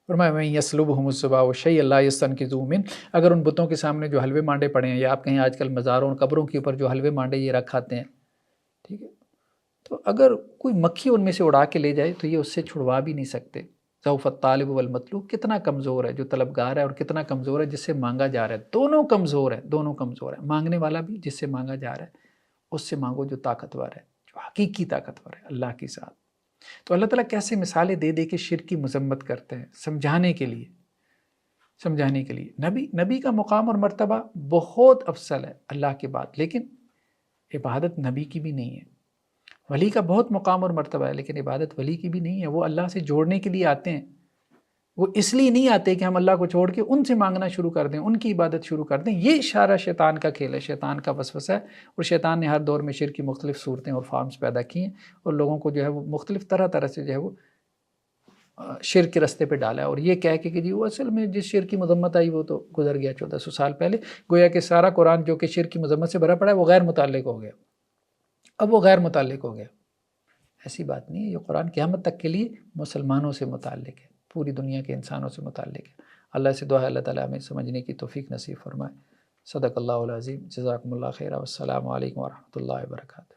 S1: فرمایا وَإِن يَسْلُبْهُمُ الذُّبَابُ شَيْئًا لَّا يَسْتَنقِذُوهُ مِنْهُ، اگر ان بتوں کے سامنے جو حلوے مانڈے پڑے ہیں، یا آپ کہیں آج کل مزاروں اور قبروں کے اوپر جو حلوے مانڈے یہ رکھ آتے ہیں، ٹھیک ہے، تو اگر کوئی مکھی ان میں سے اڑا کے لے جائے تو یہ اس سے چھڑوا بھی نہیں سکتے۔ ضعف الطالب والمطلوب، کتنا کمزور ہے جو طلبگار ہے اور کتنا کمزور ہے جس سے مانگا جا رہا ہے، دونوں کمزور ہیں، دونوں کمزور ہیں۔ مانگنے والا بھی، جس سے مانگا جا رہا ہے اس سے مانگو جو طاقتور ہے، جو حقیقی طاقتور ہے اللہ کے ساتھ۔ تو اللہ تعالیٰ کیسے مثالیں دے دے کے شرک کی مذمت کرتے ہیں، سمجھانے کے لیے، سمجھانے کے لیے۔ نبی کا مقام اور مرتبہ بہت افضل ہے اللہ کے بعد، لیکن عبادت نبی کی بھی نہیں ہے. ولی کا بہت مقام اور مرتبہ ہے لیکن عبادت ولی کی بھی نہیں ہے. وہ اللہ سے جوڑنے کے لیے آتے ہیں. وہ اس لیے نہیں آتے کہ ہم اللہ کو چھوڑ کے ان سے مانگنا شروع کر دیں، ان کی عبادت شروع کر دیں. یہ اشارہ شیطان کا کھیل ہے، شیطان کا وسوسہ ہے. اور شیطان نے ہر دور میں شرک کی مختلف صورتیں اور فارمز پیدا کی ہیں اور لوگوں کو جو ہے وہ مختلف طرح سے جو ہے وہ شرک کے رستے پہ ڈالا ہے. اور یہ کہہ کے کہ جی وہ اصل میں جس شرک کی مذمت آئی وہ تو گزر گیا 1400 سال پہلے. گویا کہ سارا قرآن جو کہ شرک کی مذمت سے بھرا پڑا ہے وہ غیر متعلق ہو گیا. اب وہ غیر متعلق ہو گیا. ایسی بات نہیں ہے. یہ قرآن قیامت تک کے لیے مسلمانوں سے متعلق ہے، پوری دنیا کے انسانوں سے متعلق ہے. اللہ سے دعا ہے اللہ تعالیٰ ہمیں سمجھنے کی توفیق نصیب فرمائے. صدق اللہ العظیم. جزاکم اللہ خیر. والسلام علیکم ورحمۃ اللہ وبرکاتہ.